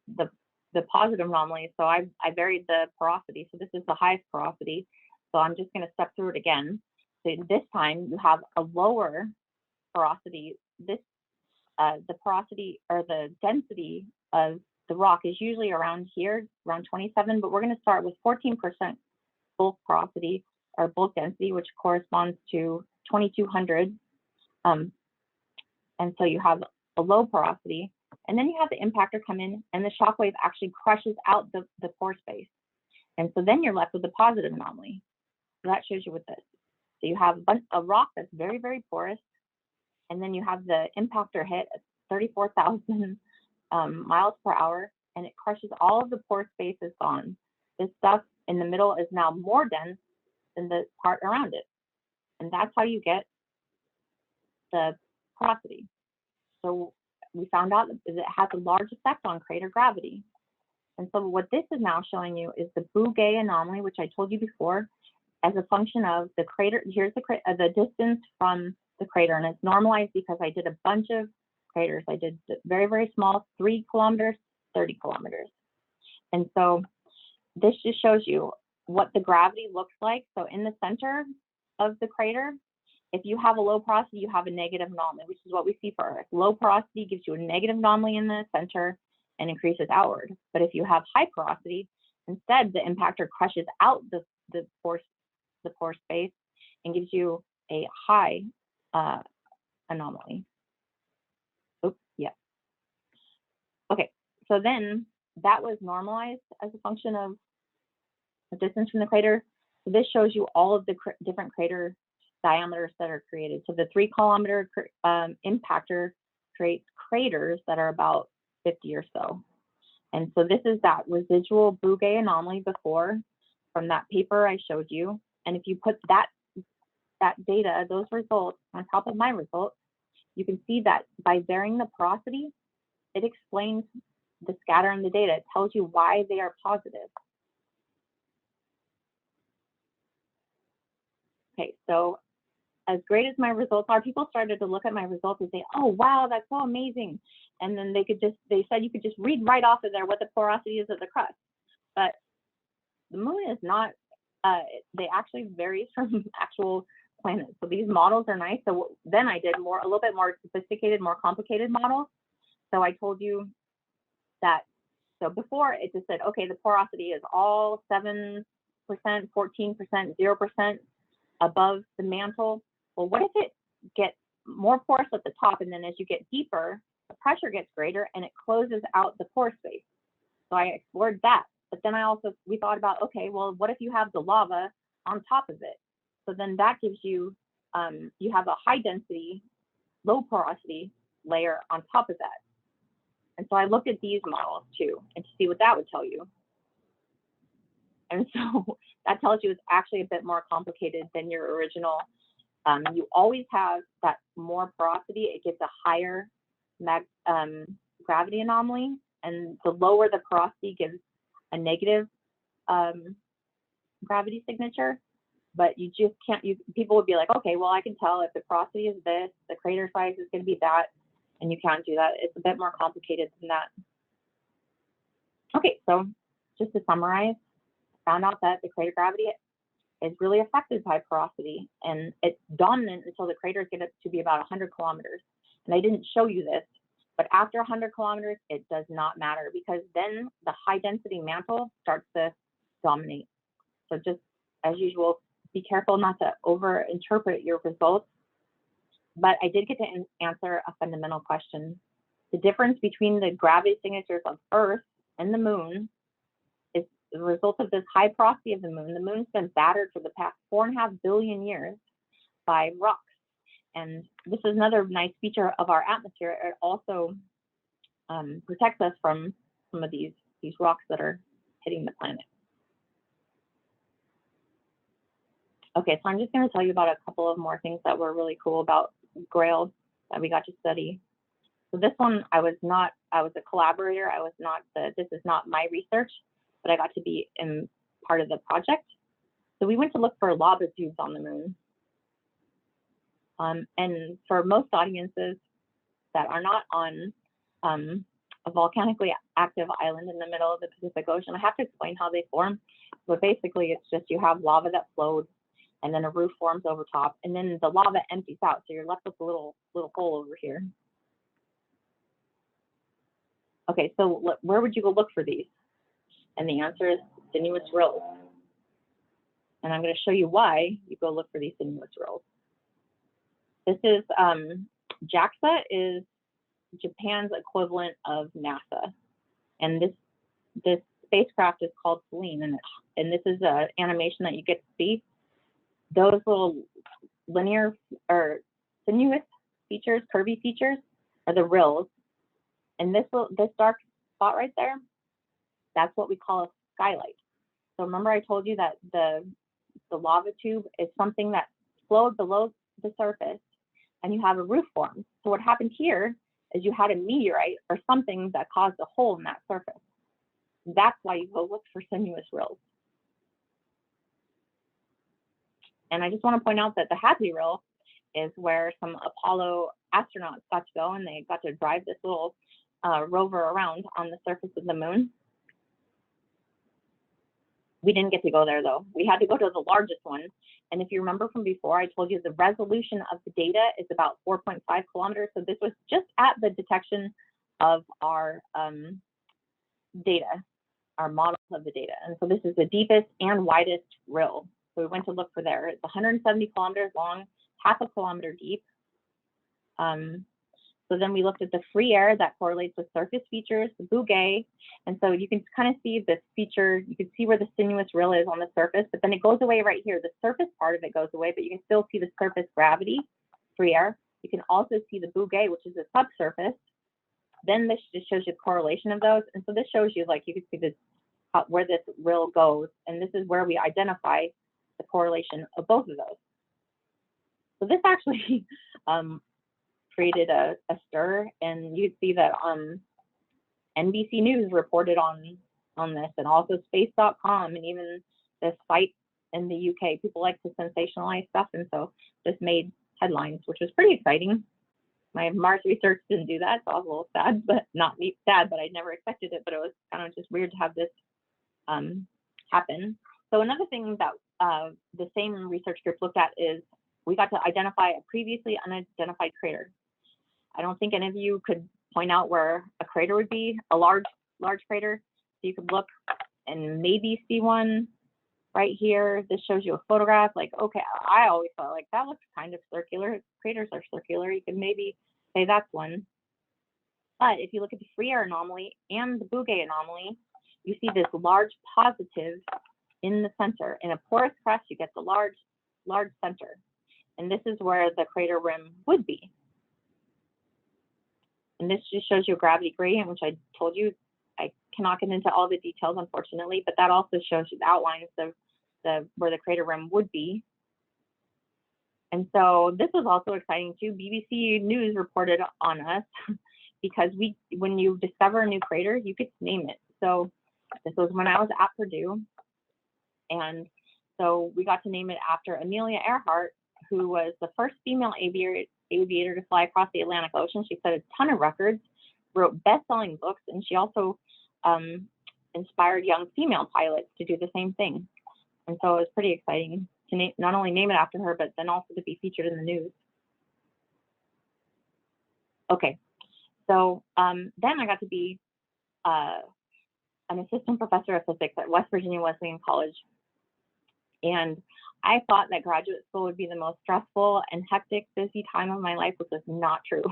Speaker 2: the positive anomaly? So I varied the porosity. So this is the highest porosity. So I'm just going to step through it again. So this time you have a lower porosity. This the porosity or the density of the rock is usually around here, around 27, but we're going to start with 14% bulk porosity or bulk density, which corresponds to 2,200. And so you have a low porosity, and then you have the impactor come in, and the shock wave actually crushes out the pore space. And so then you're left with a positive anomaly. So that shows you with this. So you have a rock that's very, very porous, and then you have the impactor hit at 34,000 miles per hour, and it crushes all of the pore space is gone. This stuff in the middle is now more dense than the part around it. And that's how you get the porosity. So we found out that it has a large effect on crater gravity. And so what this is now showing you is the Bougain anomaly, which I told you before, as a function of the crater. Here's the distance from the crater, and it's normalized because I did a bunch of craters. I did very, very small, 3 kilometers, 30 kilometers. And so this just shows you what the gravity looks like. So in the center of the crater, if you have a low porosity, you have a negative anomaly, which is what we see for Earth. Low porosity gives you a negative anomaly in the center and increases outward. But if you have high porosity, instead the impactor crushes out the pore space and gives you a high anomaly. Oops, yeah. Okay, so then that was normalized as a function of the distance from the crater. So this shows you all of the different crater diameters that are created. So the 3 kilometer impactor creates craters that are about 50 or so. And so this is that residual Bougain anomaly before from that paper I showed you. And if you put that data, those results on top of my results, you can see that by varying the porosity, it explains the scatter in the data. It tells you why they are positive. Okay, so as great as my results are, people started to look at my results and say, oh, wow, that's so amazing. And then they said you could just read right off of there what the porosity is of the crust. But the moon is not, they actually varies from actual planets. So these models are nice. So then I did a little bit more sophisticated, more complicated models. So I told you that, so before it just said, okay, the porosity is all 7%, 14%, 0% above the mantle. Well, what if it gets more porous at the top, and then as you get deeper, the pressure gets greater and it closes out the pore space. So I explored that. But then we thought about, okay, well, what if you have the lava on top of it? So then that gives you, you have a high density, low porosity layer on top of that. And so I looked at these models too, and to see what that would tell you. And so that tells you it's actually a bit more complicated than your original. You always have that more porosity, it gives a higher gravity anomaly, and the lower the porosity gives a negative gravity signature. But you just can't, people would be like, okay, well, I can tell if the porosity is this, the crater size is going to be that, and you can't do that. It's a bit more complicated than that. Okay, so just to summarize, found out that the crater gravity is really affected by porosity, and it's dominant until the craters get up to be about 100 kilometers. And I didn't show you this, but after 100 kilometers, it does not matter, because then the high density mantle starts to dominate. So just as usual, be careful not to over interpret your results. But I did get to answer a fundamental question. The difference between the gravity signatures of Earth and the moon is the result of this high porosity of the moon. The moon's been battered for the past 4.5 billion years by rocks. And this is another nice feature of our atmosphere. It also protects us from some of these rocks that are hitting the planet. Okay, so I'm just going to tell you about a couple of more things that were really cool about GRAIL that we got to study. So this one, I was a collaborator. This is not my research, but I got to be in part of the project. So we went to look for lava tubes on the moon. And for most audiences that are not on a volcanically active island in the middle of the Pacific Ocean, I have to explain how they form. But basically, it's just you have lava that flows, and then a roof forms over top, and then the lava empties out. So you're left with a little hole over here. Okay, so where would you go look for these? And the answer is sinuous rills. And I'm going to show you why you go look for these sinuous rills. This is, JAXA is Japan's equivalent of NASA. And this spacecraft is called Selene, and this is an animation that you get to see. Those little linear or sinuous features, curvy features, are the rills. And this dark spot right there, that's what we call a skylight. So remember I told you that the lava tube is something that flowed below the surface, and you have a roof formed. So what happened here is you had a meteorite or something that caused a hole in that surface. That's why you go look for sinuous rills. And I just want to point out that the Hadley Rill is where some Apollo astronauts got to go, and they got to drive this little rover around on the surface of the moon. We didn't get to go there though. We had to go to the largest one. And if you remember from before, I told you the resolution of the data is about 4.5 kilometers. So this was just at the detection of our data, our models of the data. And so this is the deepest and widest rill. So we went to look for there. It's 170 kilometers long, half a kilometer deep. So then we looked at the free air that correlates with surface features, the Bougain. And so you can kind of see this feature, you can see where the sinuous rill is on the surface, but then it goes away right here. The surface part of it goes away, but you can still see the surface gravity, free air. You can also see the Bougain, which is the subsurface. Then this just shows you the correlation of those. And so this shows you, like, you can see this, where this rill goes. And this is where we identify the correlation of both of those. So this actually created a stir, and you'd see that NBC News reported on this, and also space.com, and even this site in the UK. People like to sensationalize stuff, and so this made headlines, which was pretty exciting. My Mars research didn't do that, so I was a little sad, but not sad, but I never expected it. But it was kind of just weird to have this happen. So another thing that the same research group looked at is we got to identify a previously unidentified crater. I don't think any of you could point out where a crater would be, a large crater. So you could look and maybe see one right here. This shows you a photograph. Like, okay, I always thought, like, that looks kind of circular. Craters are circular. You could maybe say that's one. But if you look at the free air anomaly and the Bougain anomaly, you see this large positive in the center. In a porous crust, you get the large center. And this is where the crater rim would be. And this just shows you a gravity gradient, which I told you I cannot get into all the details, unfortunately, but that also shows you the outlines of where the crater rim would be. And so this was also exciting too. BBC News reported on us because when you discover a new crater, you get to name it. So this was when I was at Purdue. And so we got to name it after Amelia Earhart, who was the first female aviator to fly across the Atlantic Ocean. She set a ton of records, wrote best-selling books, and she also inspired young female pilots to do the same thing. And so it was pretty exciting to not only name it after her, but then also to be featured in the news. Okay, so then I got to be an assistant professor of physics at West Virginia Wesleyan College. And I thought that graduate school would be the most stressful and hectic, busy time of my life, which is not true.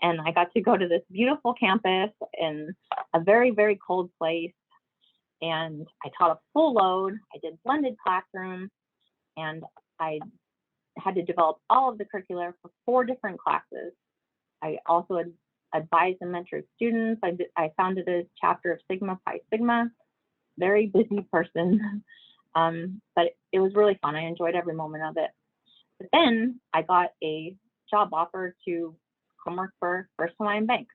Speaker 2: And I got to go to this beautiful campus in a very, very cold place. And I taught a full load. I did blended classroom. And I had to develop all of the curricula for 4 different classes. I also advised and mentored students. I founded a chapter of Sigma Pi Sigma. Very busy person. But it was really fun. I enjoyed every moment of it. But then I got a job offer to come work for First Hawaiian Bank.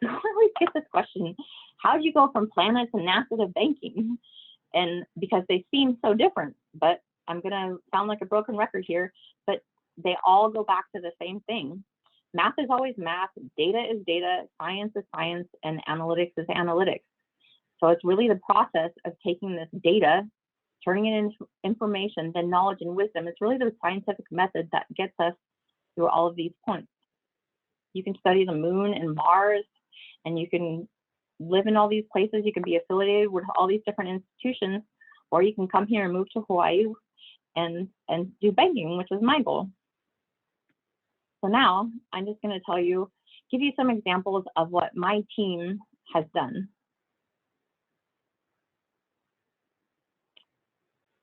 Speaker 2: I always get this question, how do you go from Planet to NASA to banking? And because they seem so different, but I'm gonna sound like a broken record here, but they all go back to the same thing. Math is always math, data is data, science is science, and analytics is analytics. So it's really the process of taking this data, turning it into information, then knowledge and wisdom. It's really the scientific method that gets us through all of these points. You can study the moon and Mars, and you can live in all these places. You can be affiliated with all these different institutions, or you can come here and move to Hawaii and do banking, which is my goal. So now I'm just going to give you some examples of what my team has done.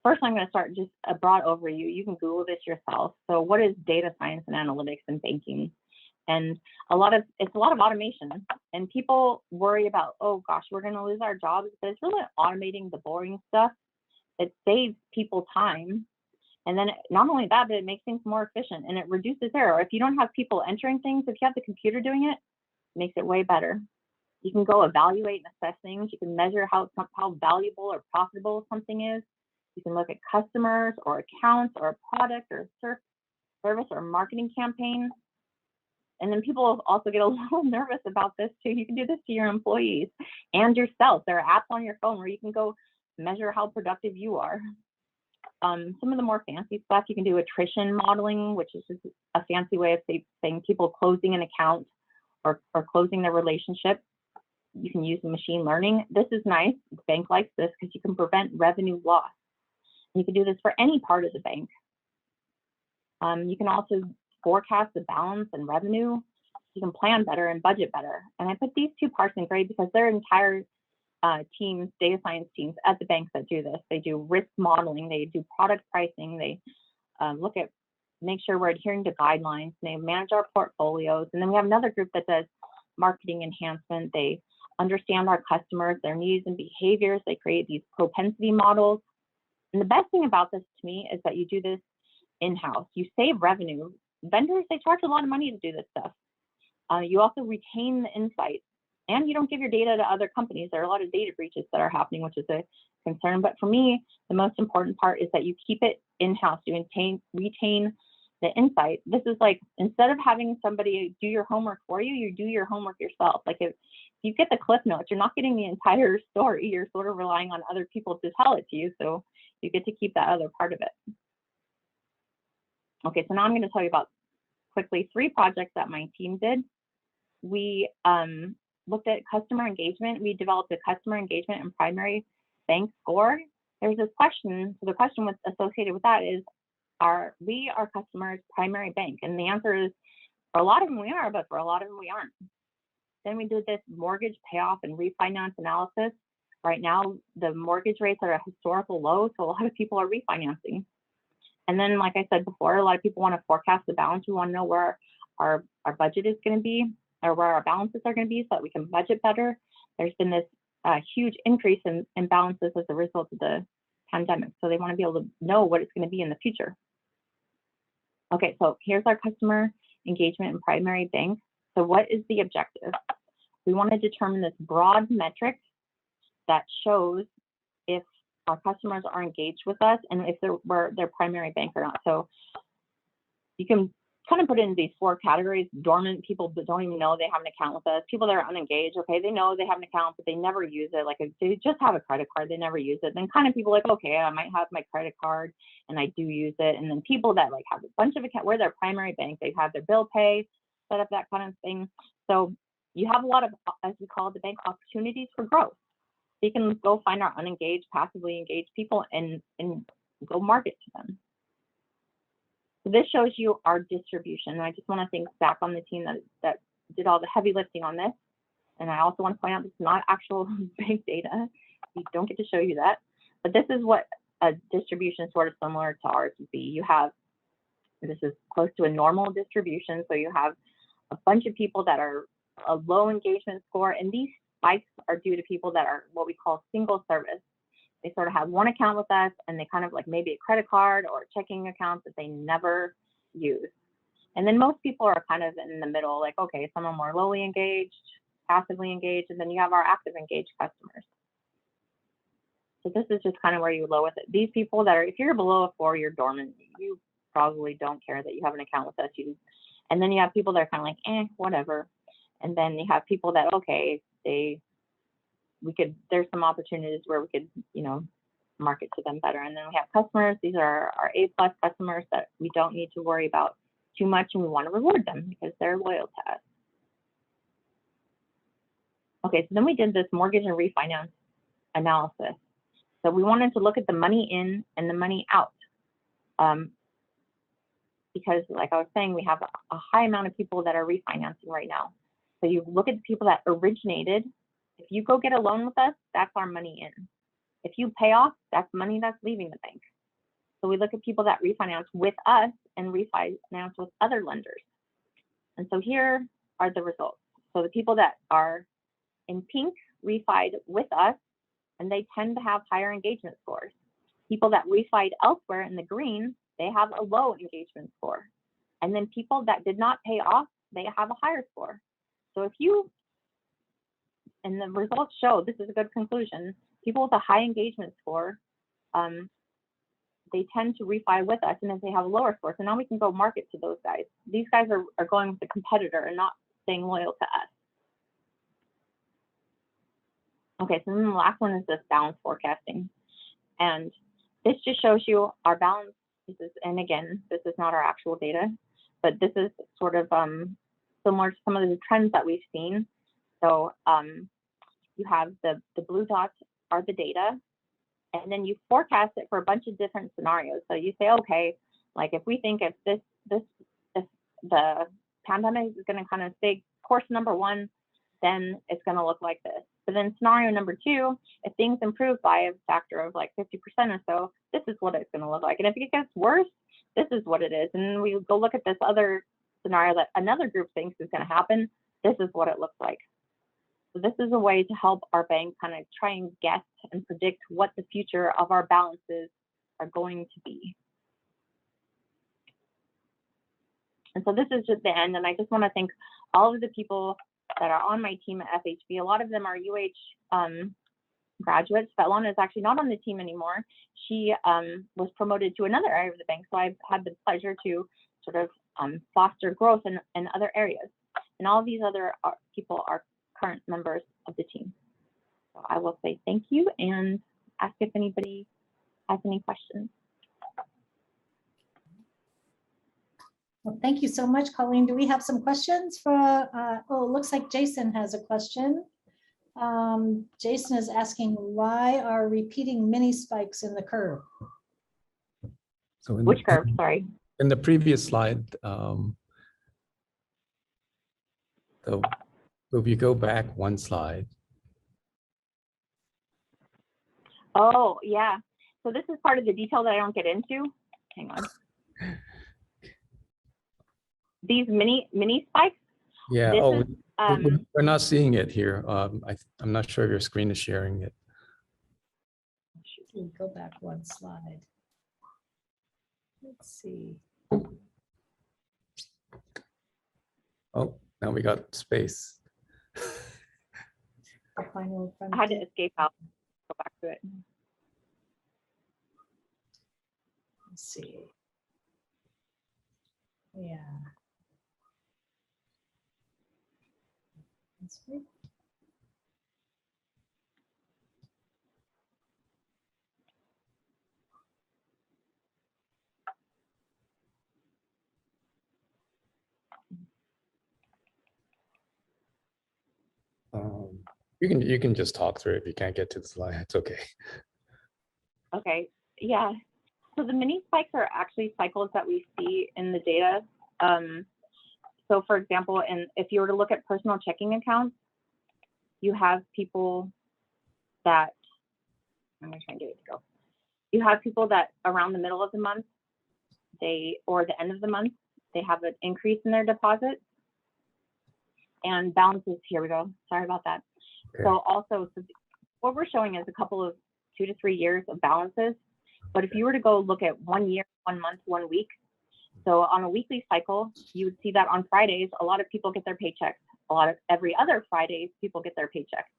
Speaker 2: First, I'm going to start just a broad overview. You can Google this yourself. So what is data science and analytics in banking? And it's a lot of automation. And people worry about, oh gosh, we're going to lose our jobs. But it's really automating the boring stuff. It saves people time. And then not only that, but it makes things more efficient and it reduces error. If you don't have people entering things, if you have the computer doing it, it makes it way better. You can go evaluate and assess things. You can measure how valuable or profitable something is. You can look at customers or accounts or a product or a service or a marketing campaign. And then people also get a little nervous about this too. You can do this to your employees and yourself. There are apps on your phone where you can go measure how productive you are. Some of the more fancy stuff, you can do attrition modeling, which is just a fancy way of saying people closing an account or closing their relationship. You can use machine learning. This is nice. The bank likes this because you can prevent revenue loss. You can do this for any part of the bank. You can also forecast the balance and revenue. You can plan better and budget better. And I put these 2 parts in gray because they're entire teams, data science teams at the banks that do this. They do risk modeling, they do product pricing, they make sure we're adhering to guidelines, they manage our portfolios. And then we have another group that does marketing enhancement. They understand our customers, their needs and behaviors. They create these propensity models. And the best thing about this to me is that you do this in-house. You save revenue. Vendors, they charge a lot of money to do this stuff. You also retain the insights, and you don't give your data to other companies. There are a lot of data breaches that are happening, which is a concern. But for me, the most important part is that you keep it in-house. You retain the insight. This is like, instead of having somebody do your homework for you, you do your homework yourself. Like if you get the cliff notes, you're not getting the entire story. You're sort of relying on other people to tell it to you. So you get to keep that other part of it. Okay, so now I'm going to tell you about quickly 3 projects that my team did. We looked at customer engagement. We developed a customer engagement and primary bank score. There's this question, so the question associated with that is, are we our customers' primary bank? And the answer is, for a lot of them we are, but for a lot of them we aren't. Then we did this mortgage payoff and refinance analysis. Right now, the mortgage rates are at a historical low, so a lot of people are refinancing. And then, like I said before, a lot of people want to forecast the balance. We want to know where our budget is going to be, or where our balances are going to be, so that we can budget better. There's been this huge increase in balances as a result of the pandemic. So they want to be able to know what it's going to be in the future. Okay, so here's our customer engagement and primary bank. So what is the objective? We want to determine this broad metric that shows if our customers are engaged with us and if we're their primary bank or not. So you can kind of put it in these 4 categories: dormant, people that don't even know they have an account with us; people that are unengaged, okay, they know they have an account, but they never use it. Like if they just have a credit card, they never use it. Then kind of people like, okay, I might have my credit card and I do use it. And then people that like have a bunch of accounts, we're their primary bank, they have their bill pay, set up that kind of thing. So you have a lot of, as we call it, the bank opportunities for growth. So you can go find our unengaged, passively engaged people and go market to them. So this shows you our distribution. And I just want to thank Zach on the team that did all the heavy lifting on this. And I also want to point out this is not actual bank data. We don't get to show you that. But this is what a distribution sort of similar to ours would be. You have, this is close to a normal distribution. So you have a bunch of people that are a low engagement score. And these spikes are due to people that are what we call single service. They sort of have one account with us and they kind of like maybe a credit card or a checking account that they never use. And then most people are kind of in the middle, like, okay, some are more lowly engaged, passively engaged, and then you have our active engaged customers. So this is just kind of where you low with it. These people that are, if you're below a 4, you're dormant. You probably don't care that you have an account with us. And then you have people that are kind of like, whatever. And then you have people that, okay, there's some opportunities where we could, market to them better. And then we have customers. These are our A+ customers that we don't need to worry about too much, and we want to reward them because they're loyal to us. Okay, so then we did this mortgage and refinance analysis. So we wanted to look at the money in and the money out. Because like I was saying, we have a high amount of people that are refinancing right now. So you look at the people that originated. If you go get a loan with us, that's our money in. If you pay off, that's money that's leaving the bank. So we look at people that refinance with us and refinance with other lenders. And so here are the results. So the people that are in pink refied with us, and they tend to have higher engagement scores. People that refied elsewhere in the green, they have a low engagement score. And then people that did not pay off, they have a higher score. So and the results show, this is a good conclusion, people with a high engagement score, they tend to refi with us, and if they have a lower score, so now we can go market to those guys. These guys are going with the competitor and not staying loyal to us. Okay, so then the last one is this balance forecasting. And this just shows you our balance. And again, this is not our actual data, but this is sort of similar to some of the trends that we've seen. So you have the blue dots are the data, and then you forecast it for a bunch of different scenarios. So you say, okay, like if we think if the pandemic is going to kind of stay course number 1, then it's going to look like this. But then scenario number 2, if things improve by a factor of like 50% or so, this is what it's going to look like. And if it gets worse, this is what it is. And then we go look at this other scenario that another group thinks is going to happen. This is what it looks like. So this is a way to help our bank kind of try and guess and predict what the future of our balances are going to be. And so this is just the end. And I just want to thank all of the people that are on my team at FHB. A lot of them are graduates. Svetlana is actually not on the team anymore. She was promoted to another area of the bank. So I've had the pleasure to sort of foster growth in other areas. And all of these other people are current members of the team. So I will say thank you and ask if anybody has any questions.
Speaker 1: Well, thank you so much, Colleen. Do we have some questions for, oh, it looks like Jason has a question. Jason is asking, why are repeating mini spikes in the curve?
Speaker 3: So
Speaker 2: which curve, sorry?
Speaker 3: In the previous slide, So if you go back one slide,
Speaker 2: Oh, yeah. So this is part of the detail that I don't get into. Hang on. These mini spikes.
Speaker 3: yeah.
Speaker 2: This
Speaker 3: Oh,
Speaker 2: is,
Speaker 3: we're not seeing it here. I'm not sure if your screen is sharing it.
Speaker 1: We'll go back one slide. Let's see.
Speaker 3: Oh, now we got space.
Speaker 1: The final
Speaker 2: I had to escape out, go back to it.
Speaker 1: Let's see. Yeah. That's right.
Speaker 3: You can just talk through it. If you can't get to the slide, it's okay.
Speaker 2: Okay, yeah. So the mini spikes are actually cycles that we see in the data. So for example, if you were to look at personal checking accounts, you have people that, I'm gonna try and get it to go. You have people that around the middle of the month, or the end of the month, they have an increase in their deposit and balances. Here we go. Sorry about that.
Speaker 3: Okay.
Speaker 2: So also, so what we're showing is a couple of 2 to 3 years of balances. But if you were to go look at 1 year, 1 month, 1 week, so on a weekly cycle, you would see that on Fridays, a lot of people get their paychecks. Every other Fridays, people get their paychecks.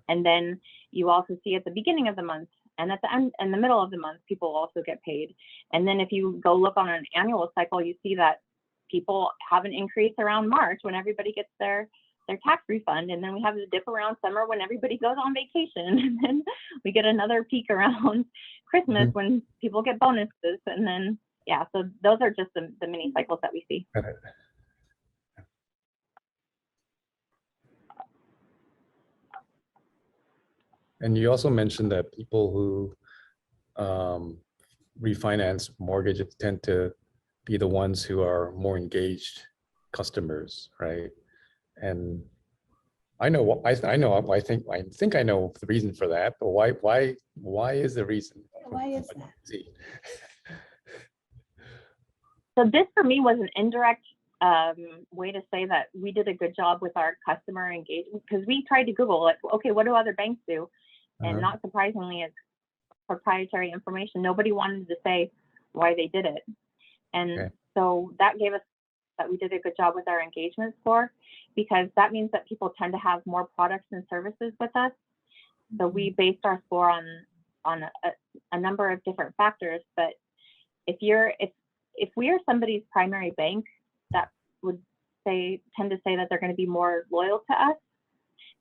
Speaker 2: And then you also see at the beginning of the month and at the end, in the middle of the month, people also get paid. And then if you go look on an annual cycle, you see that people have an increase around March when everybody gets their tax refund. And then we have the dip around summer when everybody goes on vacation. And then we get another peak around Christmas when people get bonuses. And then, yeah, so those are just the mini cycles that we see.
Speaker 3: Got it. And you also mentioned that people who refinance mortgages tend to be the ones who are more engaged customers, right? And I think I know the reason for that, but why is the reason?
Speaker 1: Why is that?
Speaker 3: See.
Speaker 2: So this for me was an indirect way to say that we did a good job with our customer engagement, because we tried to Google, like, okay, what do other banks do? And not surprisingly, it's proprietary information. Nobody wanted to say why they did it. And so that gave us that we did a good job with our engagement score, because that means that people tend to have more products and services with us. So we based our score on a number of different factors. But if we are somebody's primary bank, that would tend to say that they're going to be more loyal to us.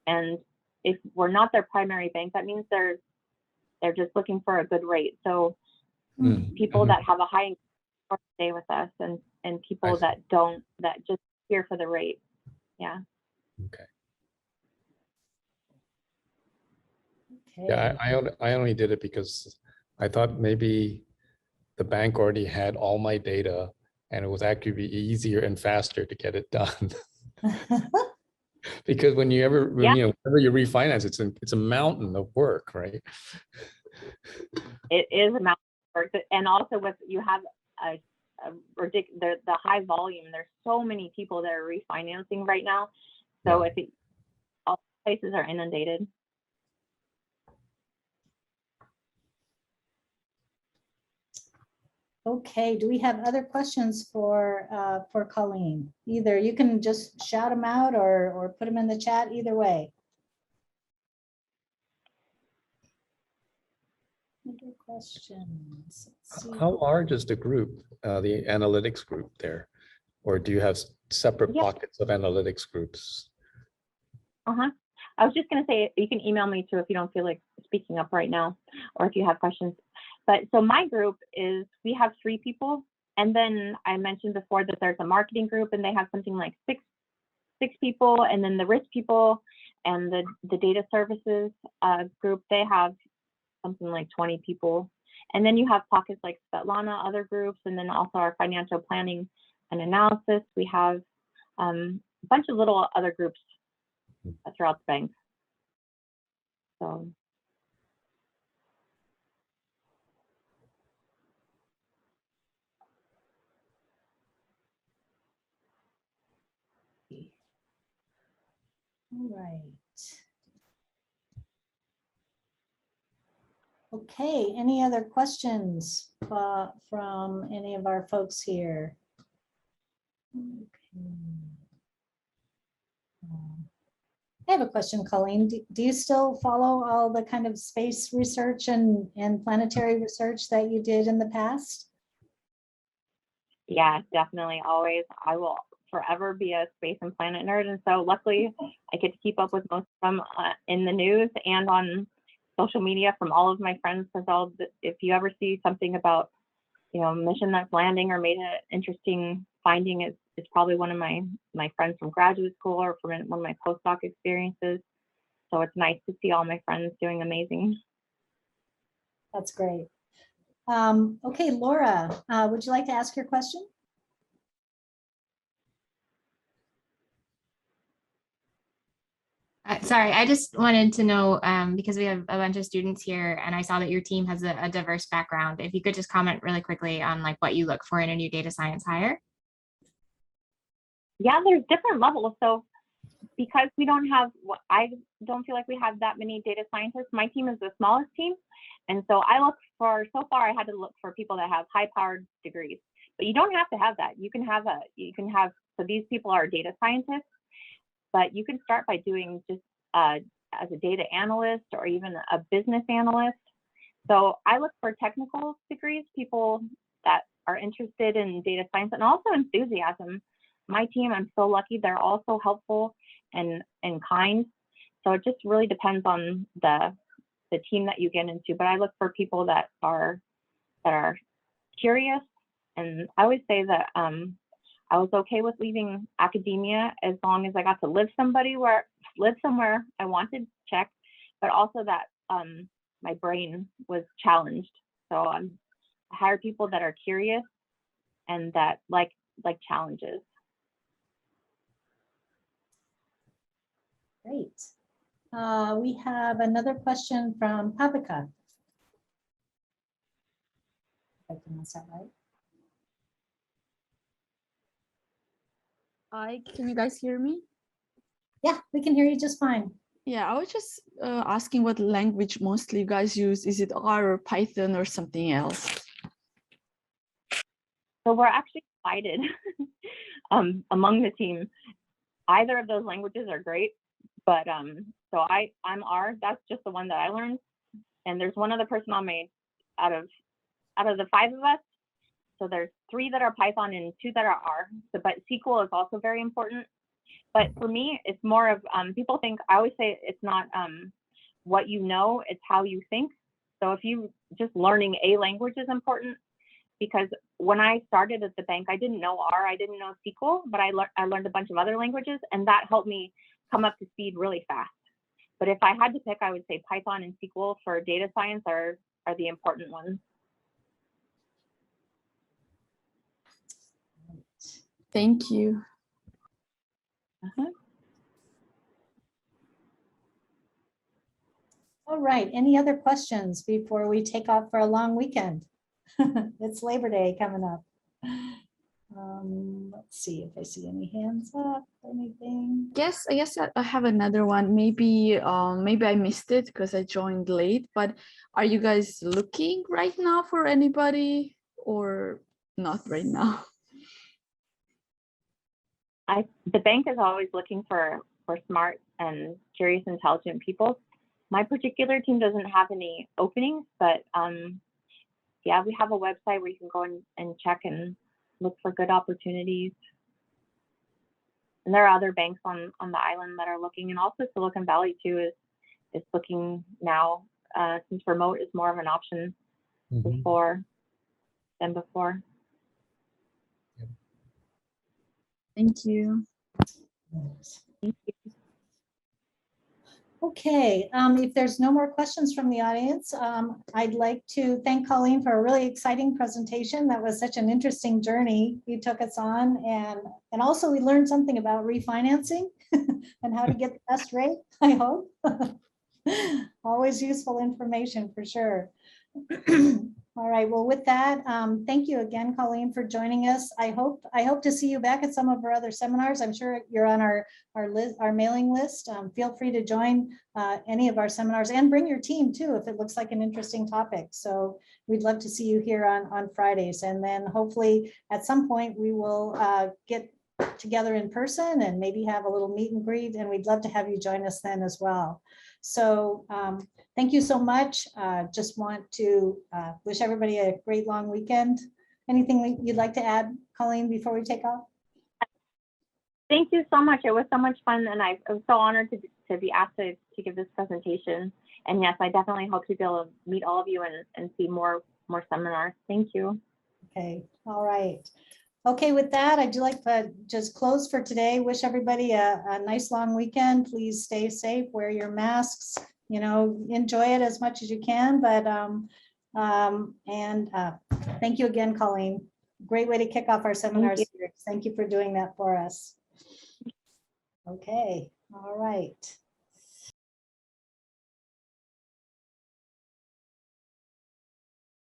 Speaker 2: And if we're not their primary bank, that means they're just looking for a good rate. So people that have a high score stay with us, and people that don't, that just here for the rate. Yeah.
Speaker 3: Okay. Yeah, I only did it because I thought maybe the bank already had all my data and it was actually easier and faster to get it done. Because whenever you refinance, it's a mountain of work, right?
Speaker 2: It is a mountain of work, and also with you have the high volume. There's so many people that are refinancing right now, so all places are inundated.
Speaker 1: Okay, do we have other questions for Colleen? Either you can just shout them out or put them in the chat, either way. Other questions? Let's see.
Speaker 3: How large is the group, the analytics group there? Or do you have separate pockets of analytics groups?
Speaker 2: I was just going to say, you can email me too if you don't feel like speaking up right now, or if you have questions. But so my group we have 3 people. And then I mentioned before that there's a marketing group, and they have something like six people. And then the risk people and the data services group, they have something like 20 people. And then you have pockets like Svetlana, other groups, and then also our financial planning and analysis. We have a bunch of little other groups throughout the bank. So.
Speaker 1: All right. Okay, any other questions from any of our folks here? Okay. I have a question, Colleen. Do you still follow all the kind of space research and planetary research that you did in the past?
Speaker 2: Yeah, definitely, always. I will forever be a space and planet nerd, and so luckily I get to keep up with most of them in the news and on social media from all of my friends. Because if you ever see something about, you know, mission that's landing or made an interesting finding, it's probably one of my friends from graduate school or from one of my postdoc experiences. So it's nice to see all my friends doing amazing.
Speaker 1: That's great. Okay, Laura, would you like to ask your question?
Speaker 4: Sorry, I just wanted to know, because we have a bunch of students here and I saw that your team has a diverse background, if you could just comment really quickly on like what you look for in a new data science hire.
Speaker 2: Yeah, there's different levels. So because we don't have, I don't feel like we have that many data scientists. My team is the smallest team. And so I look for, so far I had to look for people that have high powered degrees, but you don't have to have that. You can have, so these people are data scientists, but you can start by doing just as a data analyst or even a business analyst. So I look for technical degrees, people that are interested in data science and also enthusiasm. My team, I'm so lucky, they're all so helpful and kind. So it just really depends on the team that you get into. But I look for people that are curious. And I always say that I was okay with leaving academia as long as I got to live somewhere I wanted, check, but also that my brain was challenged. So I hire people that are curious and that like challenges.
Speaker 1: Great. We have another question from Papika. If I pronounce that right.
Speaker 5: Hi, can you guys hear me?
Speaker 1: Yeah, we can hear you just fine.
Speaker 5: Yeah, I was just asking what language mostly you guys use. Is it R or Python or something else?
Speaker 2: So we're actually divided among the team. Either of those languages are great, but so I'm R. That's just the one that I learned, and there's one other person on my out of the 5 of us. So there's 3 that are Python and 2 that are R. So, but SQL is also very important. But for me, it's more of people think, I always say it's not what you know, it's how you think. So if you just learning a language is important, because when I started at the bank, I didn't know R, I didn't know SQL, but I learned a bunch of other languages, and that helped me come up to speed really fast. But if I had to pick, I would say Python and SQL for data science are the important ones.
Speaker 5: Thank you.
Speaker 1: All right, any other questions before we take off for a long weekend? It's Labor Day coming up. Let's see if I see any hands up, anything.
Speaker 5: I guess I have another one. Maybe I missed it because I joined late, but are you guys looking right now for anybody or not right now?
Speaker 2: The bank is always looking for smart and curious, intelligent people. My particular team doesn't have any openings, but yeah, we have a website where you can go and check and look for good opportunities. And there are other banks on the island that are looking, and also Silicon Valley too is looking now, since remote is more of an option than before.
Speaker 5: Thank you.
Speaker 2: Thank you.
Speaker 1: Okay, if there's no more questions from the audience, I'd like to thank Colleen for a really exciting presentation. That was such an interesting journey you took us on, and also we learned something about refinancing, and how to get the best rate, I hope. Always useful information for sure. All right, well, with that, thank you again, Colleen, for joining us. I hope to see you back at some of our other seminars. I'm sure you're on our mailing list. Feel free to join any of our seminars and bring your team too, if it looks like an interesting topic. So we'd love to see you here on Fridays. And then hopefully at some point we will get together in person and maybe have a little meet and greet, and we'd love to have you join us then as well. So thank you so much. Just want to wish everybody a great long weekend. Anything you'd like to add, Colleen, before we take off?
Speaker 2: Thank you so much. It was so much fun, and I was so honored to be asked to give this presentation. And yes, I definitely hope to be able to meet all of you and see more seminars. Thank you. Okay,
Speaker 1: all right. Okay, with that, I'd like to just close for today. Wish everybody a nice long weekend. Please stay safe, wear your masks, enjoy it as much as you can. But thank you again, Colleen. Great way to kick off our seminars here. Thank you for doing that for us. Okay, all right.